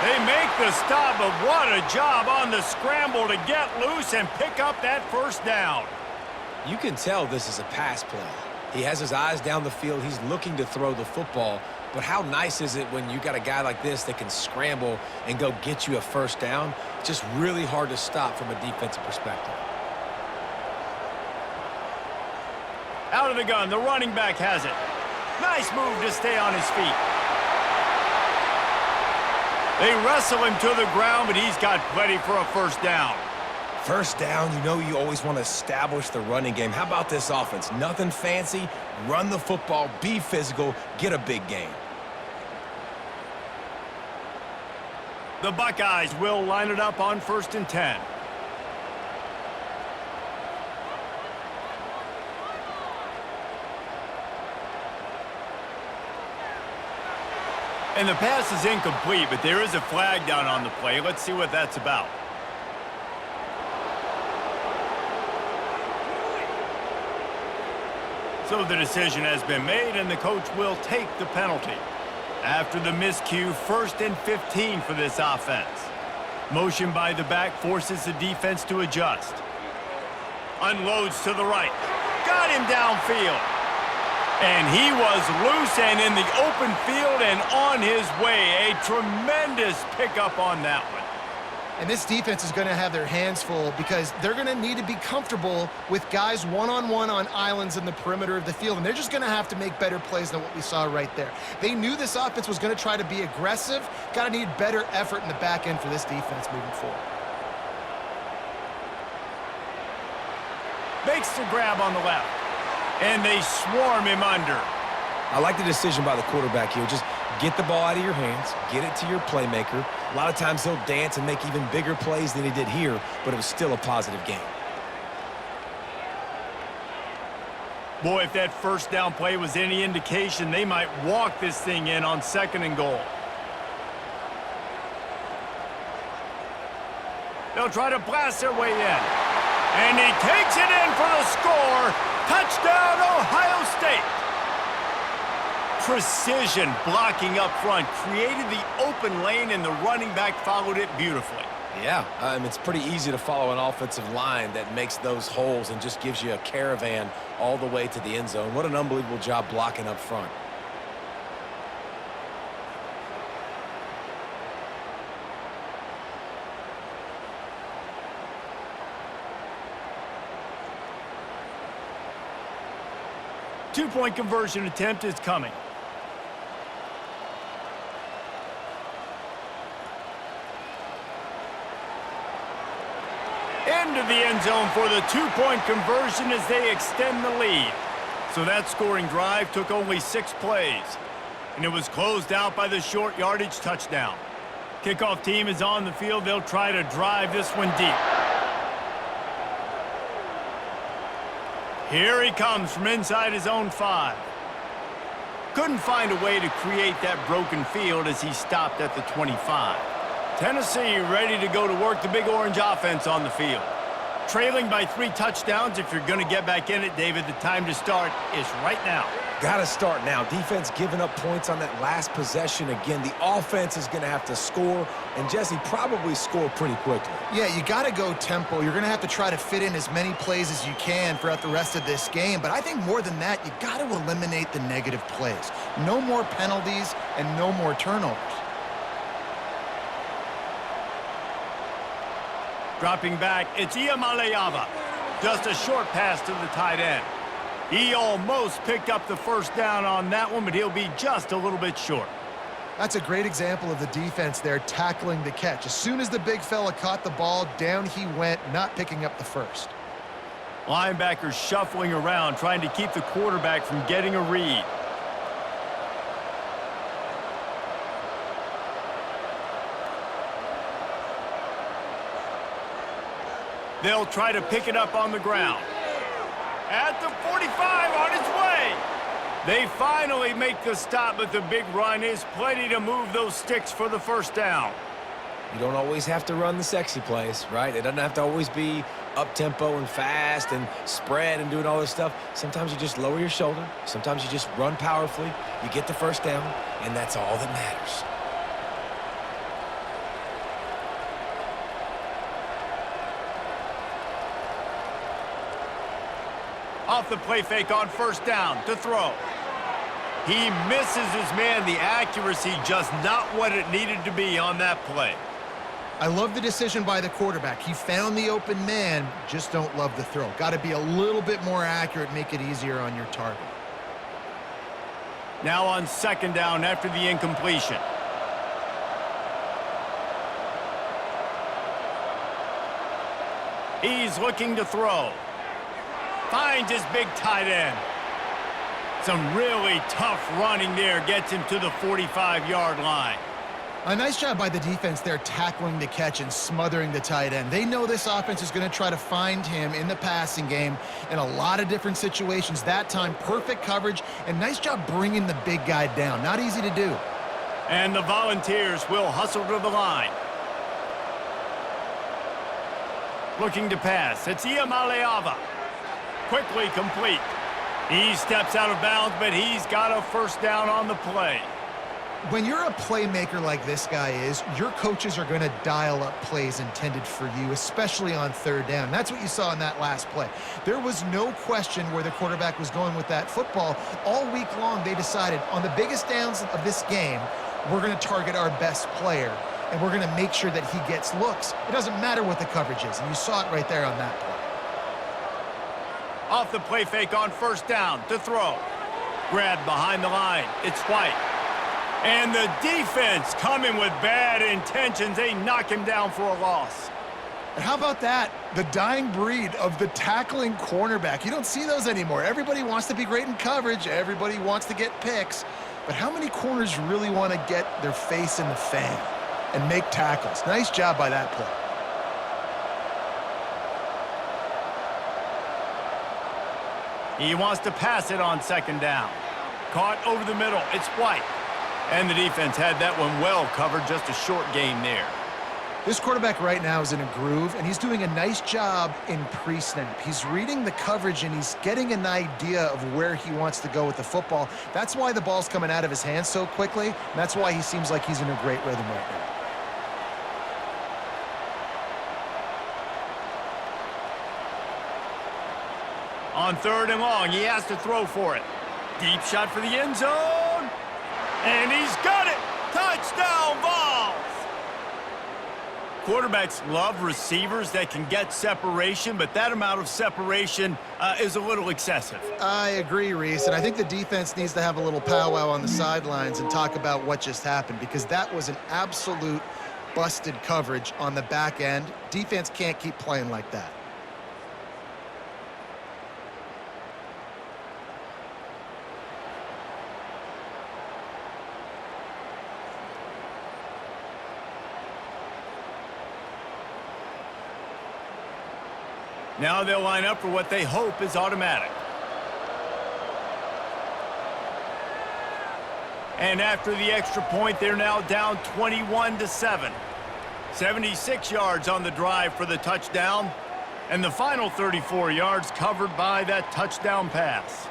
They make the stop, but what a job on the scramble to get loose and pick up that first down. You can tell this is a pass play. He has his eyes down the field. He's looking to throw the football. But how nice is it when you got a guy like this that can scramble and go get you a first down? It's just really hard to stop from a defensive perspective. Out of the gun, the running back has it. Nice move to stay on his feet. They wrestle him to the ground, but he's got plenty for a first down. First down, you know you always want to establish the running game. How about this offense? Nothing fancy. Run the football, be physical, get a big gain. The Buckeyes will line it up on 1st and 10. And the pass is incomplete, but there is a flag down on the play. Let's see what that's about. So the decision has been made, and the coach will take the penalty. After the miscue, 1st and 15 for this offense. Motion by the back forces the defense to adjust. Unloads to the right. Got him downfield. And he was loose and in the open field and on his way. A tremendous pickup on that one. And this defense is going to have their hands full because they're going to need to be comfortable with guys one-on-one on islands in the perimeter of the field. And they're just going to have to make better plays than what we saw right there. They knew this offense was going to try to be aggressive. Got to need better effort in the back end for this defense moving forward. Makes the grab on the left. And they swarm him under. I like the decision by the quarterback here. Just get the ball out of your hands, get it to your playmaker. A lot of times he'll dance and make even bigger plays than he did here, but it was still a positive game. Boy, if that first down play was any indication, they might walk this thing in on 2nd and goal. They'll try to blast their way in. And he takes it in for the score. Touchdown, Ohio State. Precision blocking up front created the open lane, and the running back followed it beautifully. Yeah, it's pretty easy to follow an offensive line that makes those holes and just gives you a caravan all the way to the end zone. What an unbelievable job blocking up front. Two-point conversion attempt is coming. Into the end zone for the two-point conversion as they extend the lead. So that scoring drive took only 6 plays. And it was closed out by the short yardage touchdown. Kickoff team is on the field. They'll try to drive this one deep. Here he comes from inside his own 5. Couldn't find a way to create that broken field as he stopped at the 25. Tennessee ready to go to work the Big Orange offense on the field. Trailing by 3 touchdowns. If you're going to get back in it, David, the time to start is right now. Got to start now. Defense giving up points on that last possession. Again, the offense is going to have to score, and Jesse probably score pretty quickly. Yeah, you got to go tempo. You're going to have to try to fit in as many plays as you can throughout the rest of this game. But I think more than that, you got to eliminate the negative plays. No more penalties and no more turnovers. Dropping back, it's Iamaleava. Just a short pass to the tight end. He almost picked up the first down on that one, but he'll be just a little bit short. That's a great example of the defense there tackling the catch. As soon as the big fella caught the ball, down he went, not picking up the first. Linebackers shuffling around, trying to keep the quarterback from getting a read. They'll try to pick it up on the ground. At the 45, on its way. They finally make the stop, but the big run is plenty to move those sticks for the first down. You don't always have to run the sexy plays, right? It doesn't have to always be up-tempo and fast and spread and doing all this stuff. Sometimes you just lower your shoulder. Sometimes you just run powerfully. You get the first down, and that's all that matters. Off the play fake on first down to throw. He misses his man. The accuracy just not what it needed to be on that play. I love the decision by the quarterback. He found the open man, just don't love the throw. Got to be a little bit more accurate, make it easier on your target. Now on second down after the incompletion. He's looking to throw. Finds his big tight end. Some really tough running there gets him to the 45-yard line. A nice job by the defense there tackling the catch and smothering the tight end. They know this offense is going to try to find him in the passing game in a lot of different situations. That time, perfect coverage, and nice job bringing the big guy down. Not easy to do. And the Volunteers will hustle to the line. Looking to pass. It's Iamaleava. Quickly complete. He steps out of bounds, but he's got a first down on the play. When you're a playmaker like this guy is, your coaches are going to dial up plays intended for you, especially on third down. That's what you saw in that last play. There was no question where the quarterback was going with that football. All week long, they decided on the biggest downs of this game, we're going to target our best player, and we're going to make sure that he gets looks. It doesn't matter what the coverage is, and you saw it right there on that play. Off the play fake on first down to throw. Grabbed behind the line. It's White. And the defense coming with bad intentions. They knock him down for a loss. And how about that? The dying breed of the tackling cornerback. You don't see those anymore. Everybody wants to be great in coverage. Everybody wants to get picks. But how many corners really want to get their face in the fan and make tackles? Nice job by that play. He wants to pass it on second down. Caught over the middle. It's White. And the defense had that one well covered. Just a short gain there. This quarterback right now is in a groove, and he's doing a nice job in pre-snap. He's reading the coverage, and he's getting an idea of where he wants to go with the football. That's why the ball's coming out of his hands so quickly, and that's why he seems like he's in a great rhythm right now. On third and long, he has to throw for it. Deep shot for the end zone. And he's got it. Touchdown, Vols. Quarterbacks love receivers that can get separation, but that amount of separation is a little excessive. I agree, Reese, and I think the defense needs to have a little powwow on the sidelines and talk about what just happened, because that was an absolute busted coverage on the back end. Defense can't keep playing like that. Now they'll line up for what they hope is automatic. And after the extra point, they're now down 21-7. 76 yards on the drive for the touchdown, and the final 34 yards covered by that touchdown pass.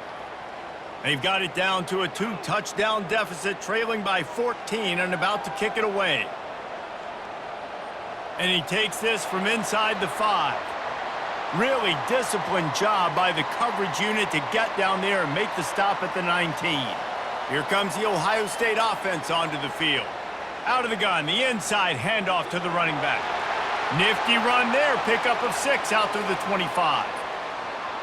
They've got it down to a 2-touchdown deficit, trailing by 14 and about to kick it away. And he takes this from inside the 5. Really disciplined job by the coverage unit to get down there and make the stop at the 19. Here comes the Ohio State offense onto the field. Out of the gun, the inside handoff to the running back. Nifty run there, pickup of 6 out to the 25.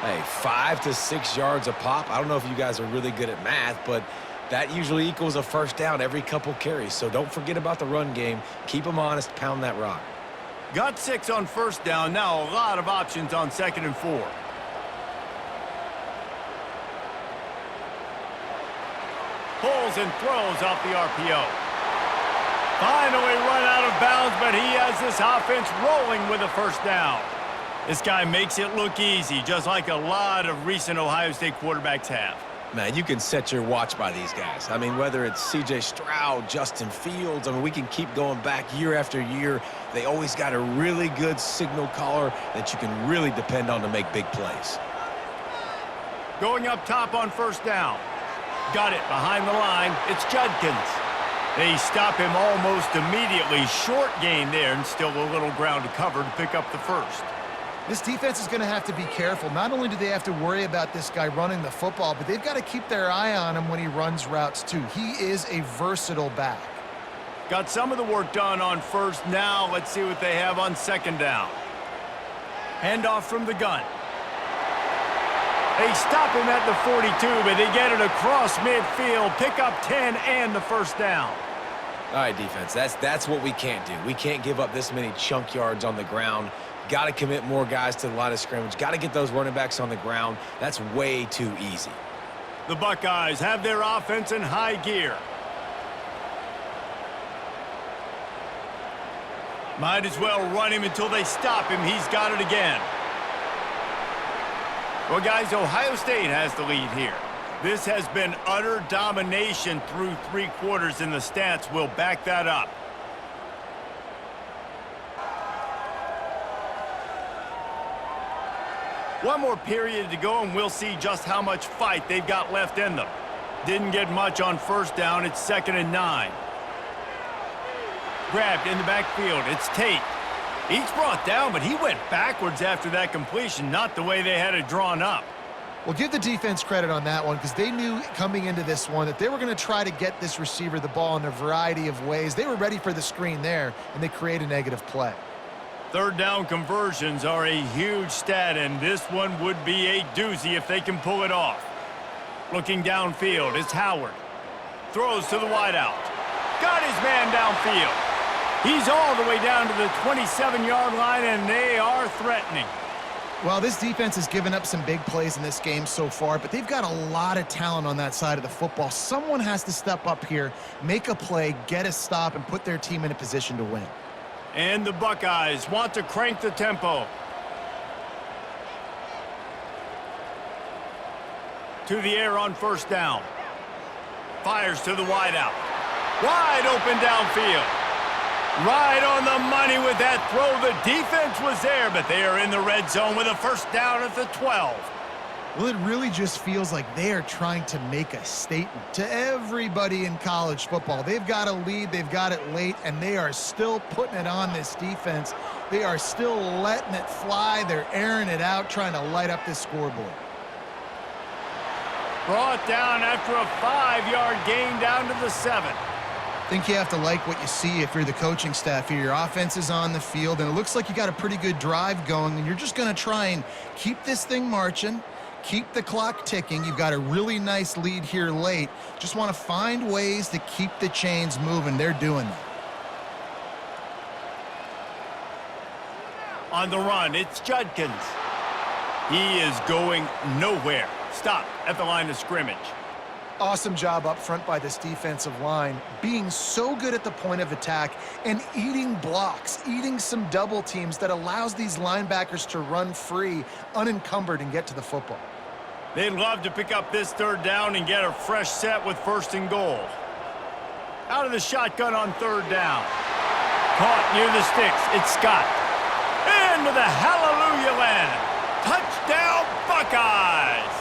Hey, 5 to 6 yards a pop. I don't know if you guys are really good at math, but that usually equals a first down every couple carries. So don't forget about the run game. Keep them honest, pound that rock. Got 6 on first down. Now a lot of options on 2nd and 4. Pulls and throws off the RPO. Finally run out of bounds, but he has this offense rolling with a first down. This guy makes it look easy, just like a lot of recent Ohio State quarterbacks have. Man, you can set your watch by these guys. I mean, whether it's C.J. Stroud, Justin Fields, I mean, we can keep going back year after year. They always got a really good signal caller that you can really depend on to make big plays. Going up top on first down. Got it behind the line. It's Judkins. They stop him almost immediately. Short gain there, and still a little ground to cover to pick up the first. This defense is going to have to be careful. Not only do they have to worry about this guy running the football, but they've got to keep their eye on him when he runs routes too. He is a versatile back. Got some of the work done on first. Now let's see what they have on 2nd down. Handoff from the gun. They stop him at the 42, but they get it across midfield. Pick up 10 and the first down. All right, defense, that's what we can't do. We can't give up this many chunk yards on the ground. Got to commit more guys to the line of scrimmage. Got to get those running backs on the ground. That's way too easy. The Buckeyes have their offense in high gear. Might as well run him until they stop him. He's got it again. Well, guys, Ohio State has the lead here. This has been utter domination through 3 quarters, and the stats will back that up. One more period to go, and we'll see just how much fight they've got left in them. Didn't get much on first down. It's 2nd and 9. Grabbed in the backfield. It's Tate. He's brought down, but he went backwards after that completion, not the way they had it drawn up. Well, give the defense credit on that one because they knew coming into this one that they were going to try to get this receiver the ball in a variety of ways. They were ready for the screen there, and they create a negative play. 3rd down conversions are a huge stat, and this one would be a doozy if they can pull it off. Looking downfield, it's Howard. Throws to the wideout. Got his man downfield. He's all the way down to the 27-yard line, and they are threatening. Well, this defense has given up some big plays in this game so far, but they've got a lot of talent on that side of the football. Someone has to step up here, make a play, get a stop, and put their team in a position to win. And the Buckeyes want to crank the tempo. To the air on first down. Fires to the wideout. Wide open downfield. Right on the money with that throw. The defense was there, but they are in the red zone with a first down at the 12. Well, it really just feels like they are trying to make a statement to everybody in college football. They've got a lead, they've got it late, and they are still putting it on this defense. They are still letting it fly. They're airing it out, trying to light up this scoreboard. Brought down after a 5-yard gain down to the 7. I think you have to like what you see if you're the coaching staff here. Your offense is on the field, and it looks like you got a pretty good drive going, and you're just going to try and keep this thing marching, keep the clock ticking. You've got a really nice lead here late. Just want to find ways to keep the chains moving. They're doing that. On the run, it's Judkins. He is going nowhere. Stop at the line of scrimmage. Awesome job up front by this defensive line, being so good at the point of attack and eating blocks, eating some double teams that allows these linebackers to run free, unencumbered, and get to the football. They'd love to pick up this 3rd down and get a fresh set with 1st and goal. Out of the shotgun on 3rd down. Caught near the sticks. It's Scott. Into the hallelujah land. Touchdown, Buckeyes!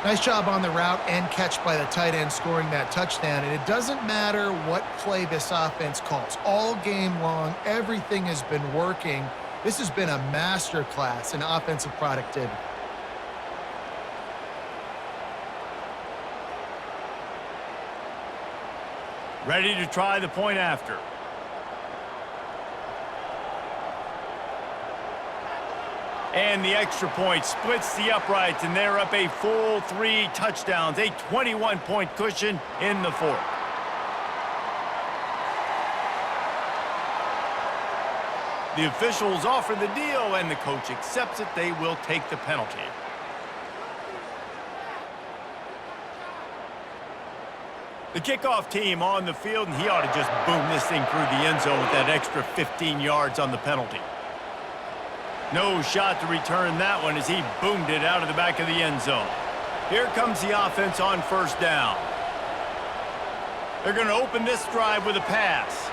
Nice job on the route and catch by the tight end scoring that touchdown. And it doesn't matter what play this offense calls. All game long, everything has been working. This has been a masterclass in offensive productivity. Ready to try the point after. And the extra point splits the uprights, and they're up a full 3 touchdowns, a 21-point cushion in the fourth. The officials offer the deal, and the coach accepts it. They will take the penalty. The kickoff team on the field, and he ought to just boom this thing through the end zone with that extra 15 yards on the penalty. No shot to return that one as he boomed it out of the back of the end zone. Here comes the offense on first down. They're going to open this drive with a pass.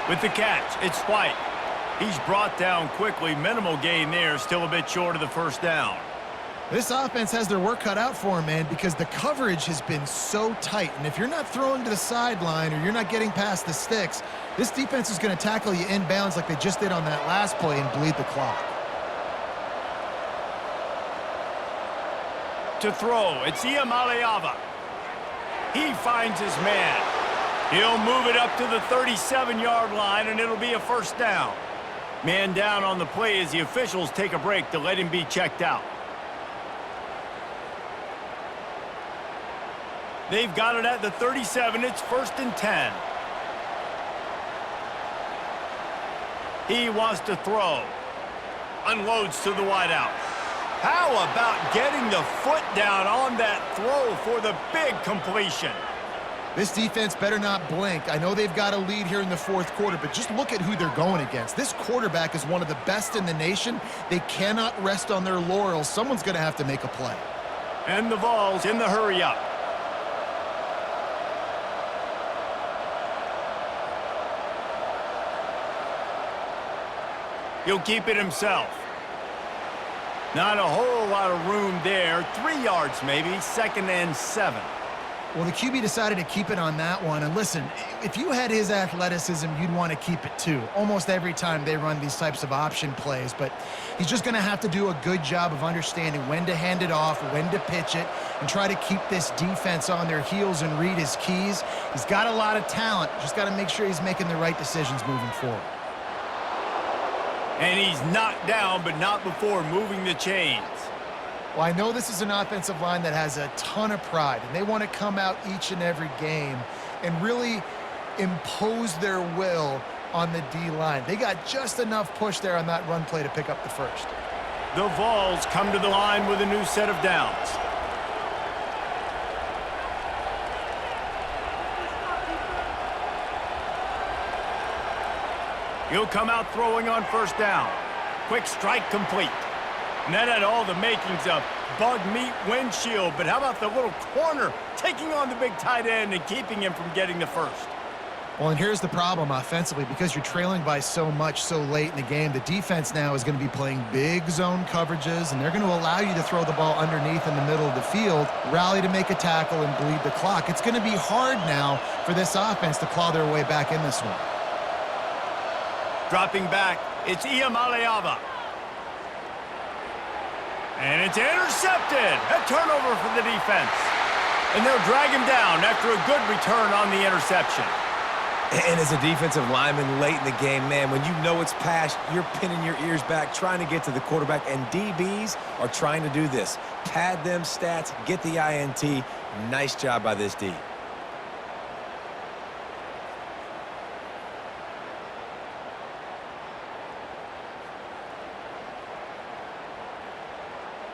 With the catch, it's White. He's brought down quickly. Minimal gain there, still a bit short of the first down. This offense has their work cut out for them, man, because the coverage has been so tight. And if you're not throwing to the sideline or you're not getting past the sticks, this defense is going to tackle you inbounds like they just did on that last play and bleed the clock. To throw, it's Iamaleava. He finds his man. He'll move it up to the 37-yard line, and it'll be a first down. Man down on the play as the officials take a break to let him be checked out. They've got it at the 37. It's 1st and 10. He wants to throw. Unloads to the wideout. How about getting the foot down on that throw for the big completion? This defense better not blink. I know they've got a lead here in the fourth quarter, but just look at who they're going against. This quarterback is one of the best in the nation. They cannot rest on their laurels. Someone's going to have to make a play. And the Vols in the hurry-up. He'll keep it himself. Not a whole lot of room there. 3 yards maybe, 2nd and 7. Well, the QB decided to keep it on that one. And listen, if you had his athleticism, you'd want to keep it too. Almost every time they run these types of option plays. But he's just going to have to do a good job of understanding when to hand it off, when to pitch it, and try to keep this defense on their heels and read his keys. He's got a lot of talent. Just got to make sure he's making the right decisions moving forward. And he's knocked down, but not before moving the chains. Well, I know this is an offensive line that has a ton of pride, and they want to come out each and every game and really impose their will on the D-line. They got just enough push there on that run play to pick up the first. The Vols come to the line with a new set of downs. He'll come out throwing on first down. Quick strike complete. And that had all the makings of bug meat windshield. But how about the little corner taking on the big tight end and keeping him from getting the first? Well, and here's the problem offensively. Because you're trailing by so much so late in the game, the defense now is going to be playing big zone coverages, and they're going to allow you to throw the ball underneath in the middle of the field, rally to make a tackle, and bleed the clock. It's going to be hard now for this offense to claw their way back in this one. Dropping back, it's Iamaleava. And it's intercepted. A turnover for the defense. And they'll drag him down after a good return on the interception. And as a defensive lineman late in the game, man, when you know it's past, you're pinning your ears back, trying to get to the quarterback, and DBs are trying to do this. Pad them stats, get the INT. Nice job by this D.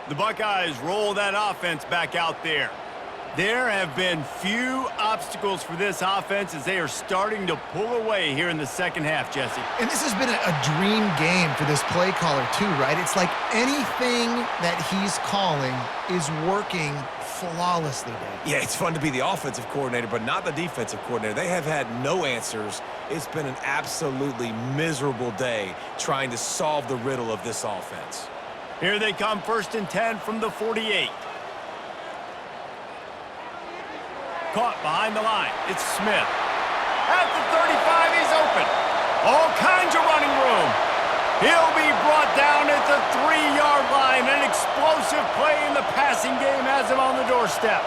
The Buckeyes roll that offense back out there. There have been few obstacles for this offense as they are starting to pull away here in the second half, Jesse. And this has been a dream game for this play caller too, right? It's like anything that he's calling is working flawlessly, Dave. Yeah, it's fun to be the offensive coordinator, but not the defensive coordinator. They have had no answers. It's been an absolutely miserable day trying to solve the riddle of this offense. Here they come, 1st and 10 from the 48. Caught behind the line. It's Smith. At the 35, he's open. All kinds of running room. He'll be brought down at the 3-yard line. An explosive play in the passing game has him on the doorstep.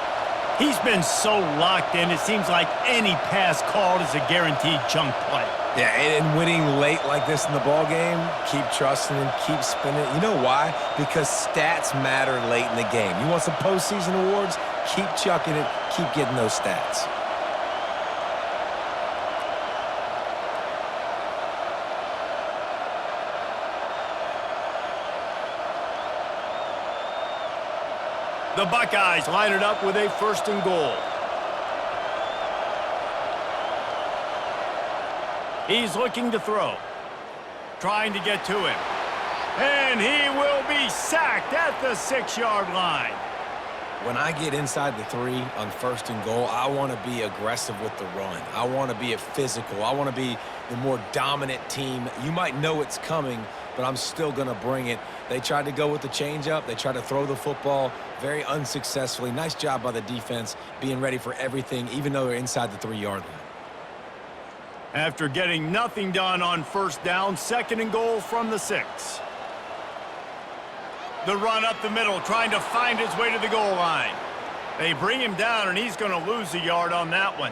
He's been so locked in, it seems like any pass called is a guaranteed chunk play. Yeah, and winning late like this in the ball game, keep trusting him, keep spinning. You know why? Because stats matter late in the game. You want some postseason awards? Keep chucking it, keep getting those stats. The Buckeyes line it up with a 1st and goal. He's looking to throw. Trying to get to him. And he will be sacked at the 6-yard line. When I get inside the 3 on 1st and goal, I want to be aggressive with the run. I want to be physical. I want to be the more dominant team. You might know it's coming, but I'm still going to bring it. They tried to go with the changeup. They tried to throw the football very unsuccessfully. Nice job by the defense being ready for everything, even though they're inside the 3-yard line. After getting nothing done on 1st down, 2nd and goal from the 6. The run up the middle, trying to find his way to the goal line. They bring him down, and he's going to lose a yard on that one.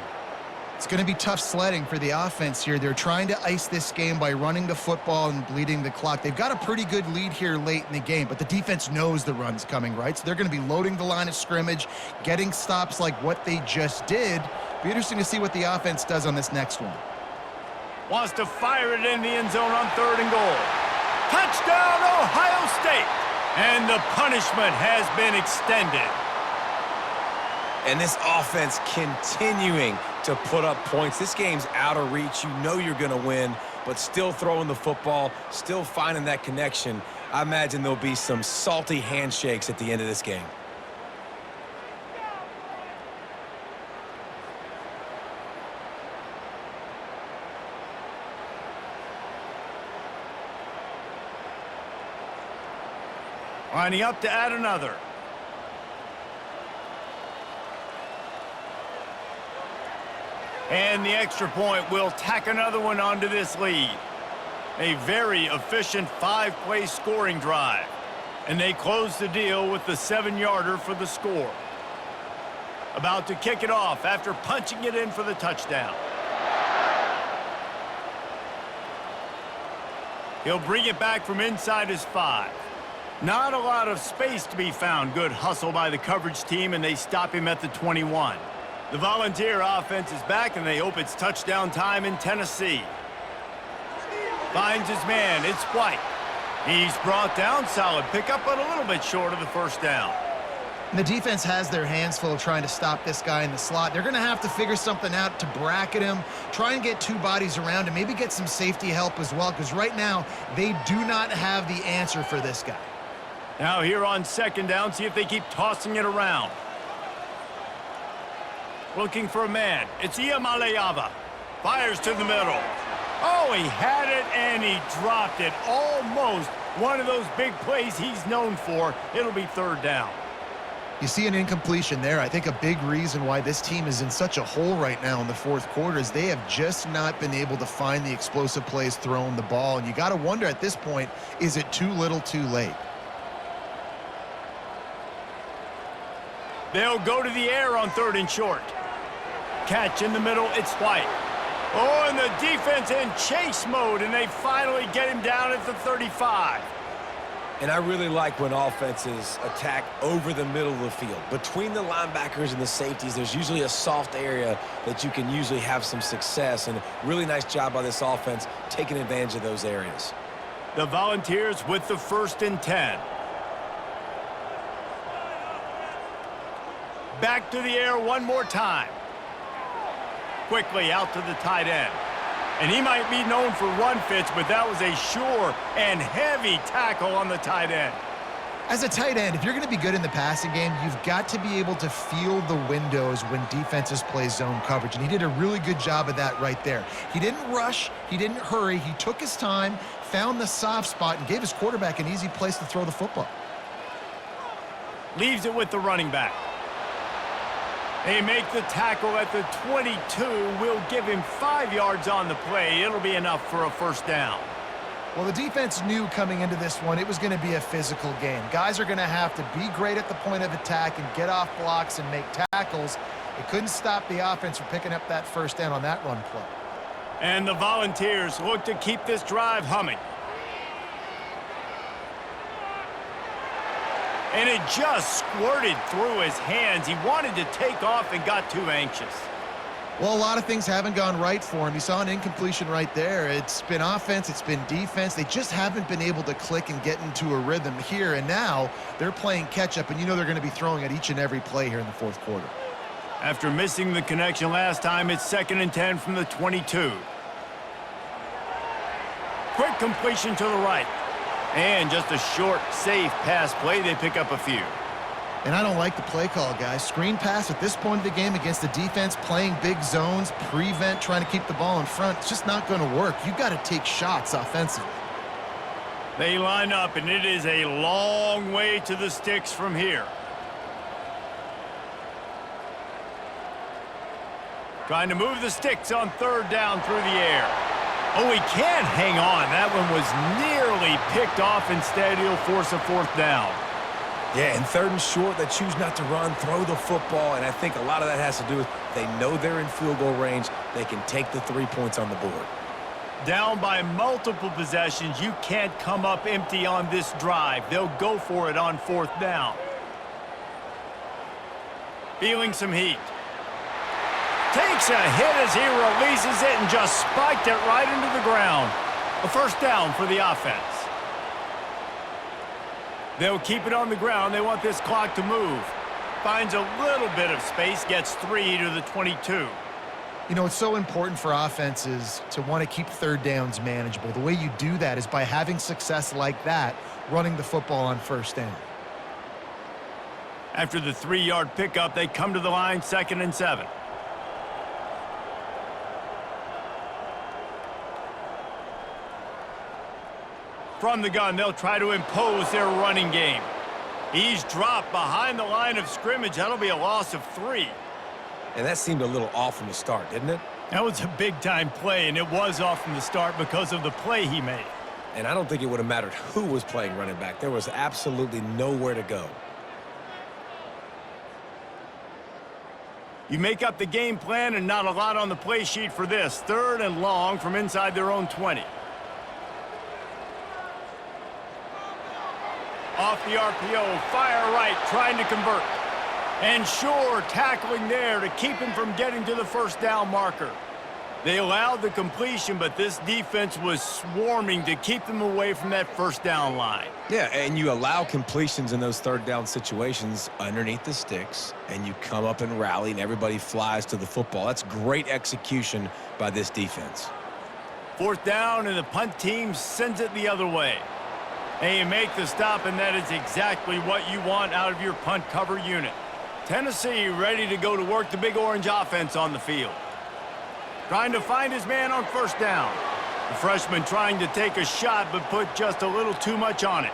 It's going to be tough sledding for the offense here. They're trying to ice this game by running the football and bleeding the clock. They've got a pretty good lead here late in the game, but the defense knows the run's coming, right? So they're going to be loading the line of scrimmage, getting stops like what they just did. Be interesting to see what the offense does on this next one. Wants to fire it in the end zone on 3rd and goal. Touchdown, Ohio State! And the punishment has been extended. And this offense continuing to put up points. This game's out of reach. You know you're going to win, but still throwing the football, still finding that connection. I imagine there'll be some salty handshakes at the end of this game. Lining up to add another. And the extra point will tack another one onto this lead. A very efficient 5-play scoring drive. And they close the deal with the 7-yarder for the score. About to kick it off after punching it in for the touchdown. He'll bring it back from inside his 5. Not a lot of space to be found. Good hustle by the coverage team, and they stop him at the 21. The Volunteer offense is back, and they hope it's touchdown time in Tennessee. Finds his man. It's White. He's brought down. Solid pickup, but a little bit short of the 1st down. And the defense has their hands full trying to stop this guy in the slot. They're going to have to figure something out to bracket him, try and get 2 bodies around him, maybe get some safety help as well, because right now they do not have the answer for this guy. Now here on 2nd down, see if they keep tossing it around. Looking for a man. It's Iamaleava. Fires to the middle. Oh, he had it and he dropped it. Almost one of those big plays he's known for. It'll be 3rd down. You see an incompletion there. I think a big reason why this team is in such a hole right now in the 4th quarter is they have just not been able to find the explosive plays throwing the ball. And you got to wonder at this point, is it too little too late? They'll go to the air on 3rd and short. Catch in the middle, it's White. Oh, and the defense in chase mode, and they finally get him down at the 35. And I really like when offenses attack over the middle of the field. Between the linebackers and the safeties, there's usually a soft area that you can usually have some success. And really nice job by this offense taking advantage of those areas. The Volunteers with the 1st and 10. Back to the air one more time. Quickly out to the tight end. And he might be known for run fits, but that was a sure and heavy tackle on the tight end. As a tight end, if you're going to be good in the passing game, you've got to be able to feel the windows when defenses play zone coverage. And he did a really good job of that right there. He didn't rush. He didn't hurry. He took his time, found the soft spot, and gave his quarterback an easy place to throw the football. Leaves it with the running back. They make the tackle at the 22. Will give him 5 yards on the play. It'll be enough for a first down. Well, the defense knew coming into this one it was going to be a physical game. Guys are going to have to be great at the point of attack and get off blocks and make tackles. It couldn't stop the offense from picking up that first down on that run play. And the Volunteers look to keep this drive humming. And it just squirted through his hands. He wanted to take off and got too anxious. Well, a lot of things haven't gone right for him. You saw an incompletion right there. It's been offense, it's been defense. They just haven't been able to click and get into a rhythm here. And now they're playing catch-up, and you know they're going to be throwing at each and every play here in the fourth quarter. After missing the connection last time, it's 2nd and 10 from the 22. Quick completion to the right. And just a short, safe pass play. They pick up a few. And I don't like the play call, guys. Screen pass at this point of the game against the defense, playing big zones, prevent, trying to keep the ball in front. It's just not going to work. You've got to take shots offensively. They line up, and it is a long way to the sticks from here. Trying to move the sticks on 3rd down through the air. Oh, he can't hang on. That one was nearly picked off. Instead, he'll force a 4th down. Yeah, and 3rd and short, they choose not to run, throw the football, and I think a lot of that has to do with they know they're in field goal range. They can take the 3 points on the board. Down by multiple possessions, you can't come up empty on this drive. They'll go for it on 4th down. Feeling some heat. Takes a hit as he releases it and just spiked it right into the ground. A first down for the offense. They'll keep it on the ground. They want this clock to move. Finds a little bit of space, gets 3 to the 22. You know, it's so important for offenses to want to keep 3rd downs manageable. The way you do that is by having success like that, running the football on 1st down. After the 3-yard pickup, they come to the line, 2nd and 7. From the gun, they'll try to impose their running game. He's dropped behind the line of scrimmage. That'll be a loss of 3. And that seemed a little off from the start, didn't it? That was a big-time play, and it was off from the start because of the play he made. And I don't think it would have mattered who was playing running back. There was absolutely nowhere to go. You make up the game plan and not a lot on the play sheet for this. 3rd and long from inside their own 20. Off the RPO, fire right, trying to convert. And sure, tackling there to keep him from getting to the first down marker. They allowed the completion, but this defense was swarming to keep them away from that first down line. Yeah, and you allow completions in those 3rd down situations underneath the sticks, and you come up and rally, and everybody flies to the football. That's great execution by this defense. 4th down, and the punt team sends it the other way. They make the stop, and that is exactly what you want out of your punt cover unit. Tennessee ready to go to work the Big Orange offense on the field. Trying to find his man on 1st down. The freshman trying to take a shot, but put just a little too much on it.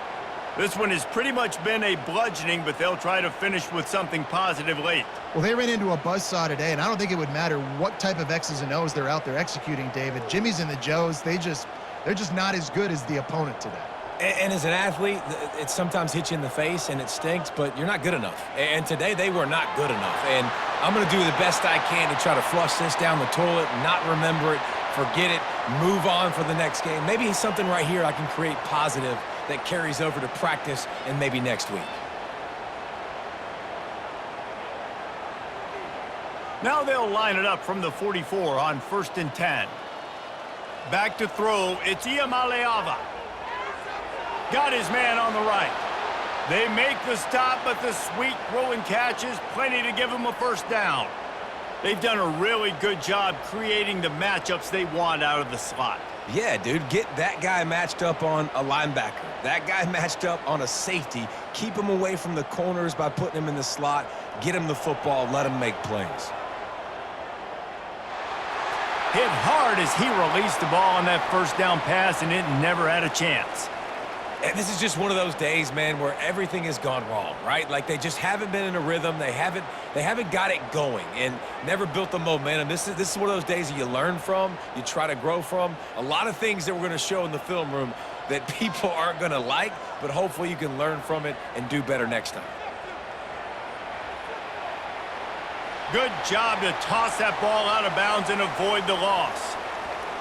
This one has pretty much been a bludgeoning, but they'll try to finish with something positive late. Well, they ran into a buzzsaw today, and I don't think it would matter what type of X's and O's they're out there executing, David. Jimmy's and the Joes, they're just not as good as the opponent today. And as an athlete, it sometimes hits you in the face and it stinks, but you're not good enough. And today they were not good enough. And I'm going to do the best I can to try to flush this down the toilet, not remember it, forget it, move on for the next game. Maybe something right here I can create positive that carries over to practice and maybe next week. Now they'll line it up from the 44 on 1st and 10. Back to throw, it's Iamaleava. Got his man on the right. They make the stop, but the sweet throw and catch is plenty to give him a first down. They've done a really good job creating the matchups they want out of the slot. Yeah, dude, get that guy matched up on a linebacker. That guy matched up on a safety. Keep him away from the corners by putting him in the slot. Get him the football, let him make plays. Hit hard as he released the ball on that first down pass, and it never had a chance. And this is just one of those days, man, where everything has gone wrong, right? Like they just haven't been in a rhythm. They haven't got it going and never built the momentum. This is one of those days that you learn from, you try to grow from. A lot of things that we're going to show in the film room that people aren't going to like, but hopefully you can learn from it and do better next time. Good job to toss that ball out of bounds and avoid the loss.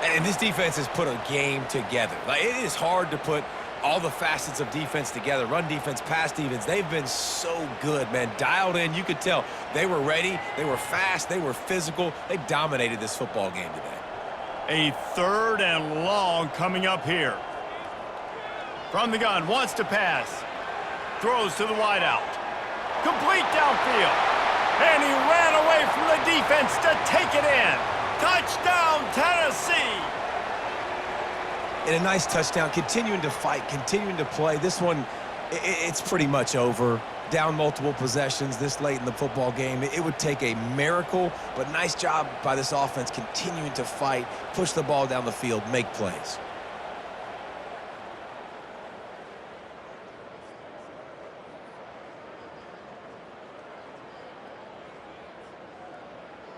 And this defense has put a game together. Like, it is hard to put all the facets of defense together. Run defense, pass defense. They've been so good, man. Dialed in. You could tell they were ready. They were fast. They were physical. They dominated this football game today. A 3rd and long coming up here. From the gun, wants to pass. Throws to the wideout. Complete downfield. And he ran away from the defense to take it in. Touchdown, Tennessee! And a nice touchdown, continuing to fight, continuing to play. This one, it's pretty much over. Down multiple possessions this late in the football game. It would take a miracle, but nice job by this offense continuing to fight, push the ball down the field, make plays.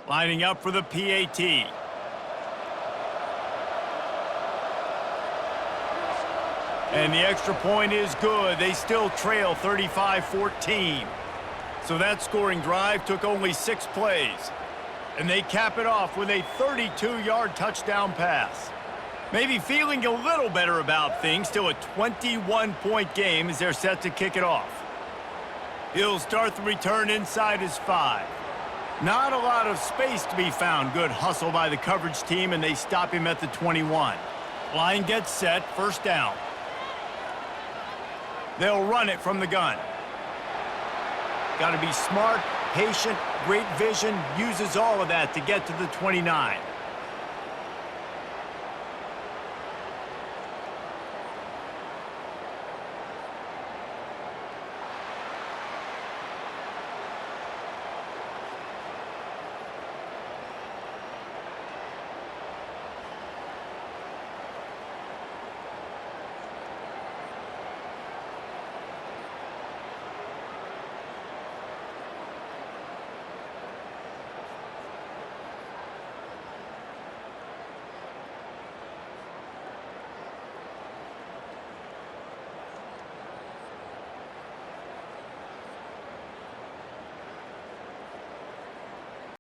Lining up for the PAT. And the extra point is good. They still trail 35-14. So that scoring drive took only 6 plays. And they cap it off with a 32-yard touchdown pass. Maybe feeling a little better about things. Still a 21-point game as they're set to kick it off. He'll start the return inside his 5. Not a lot of space to be found. Good hustle by the coverage team, and they stop him at the 21. Line gets set, 1st down. They'll run it from the gun. Got to be smart, patient, great vision, uses all of that to get to the 29.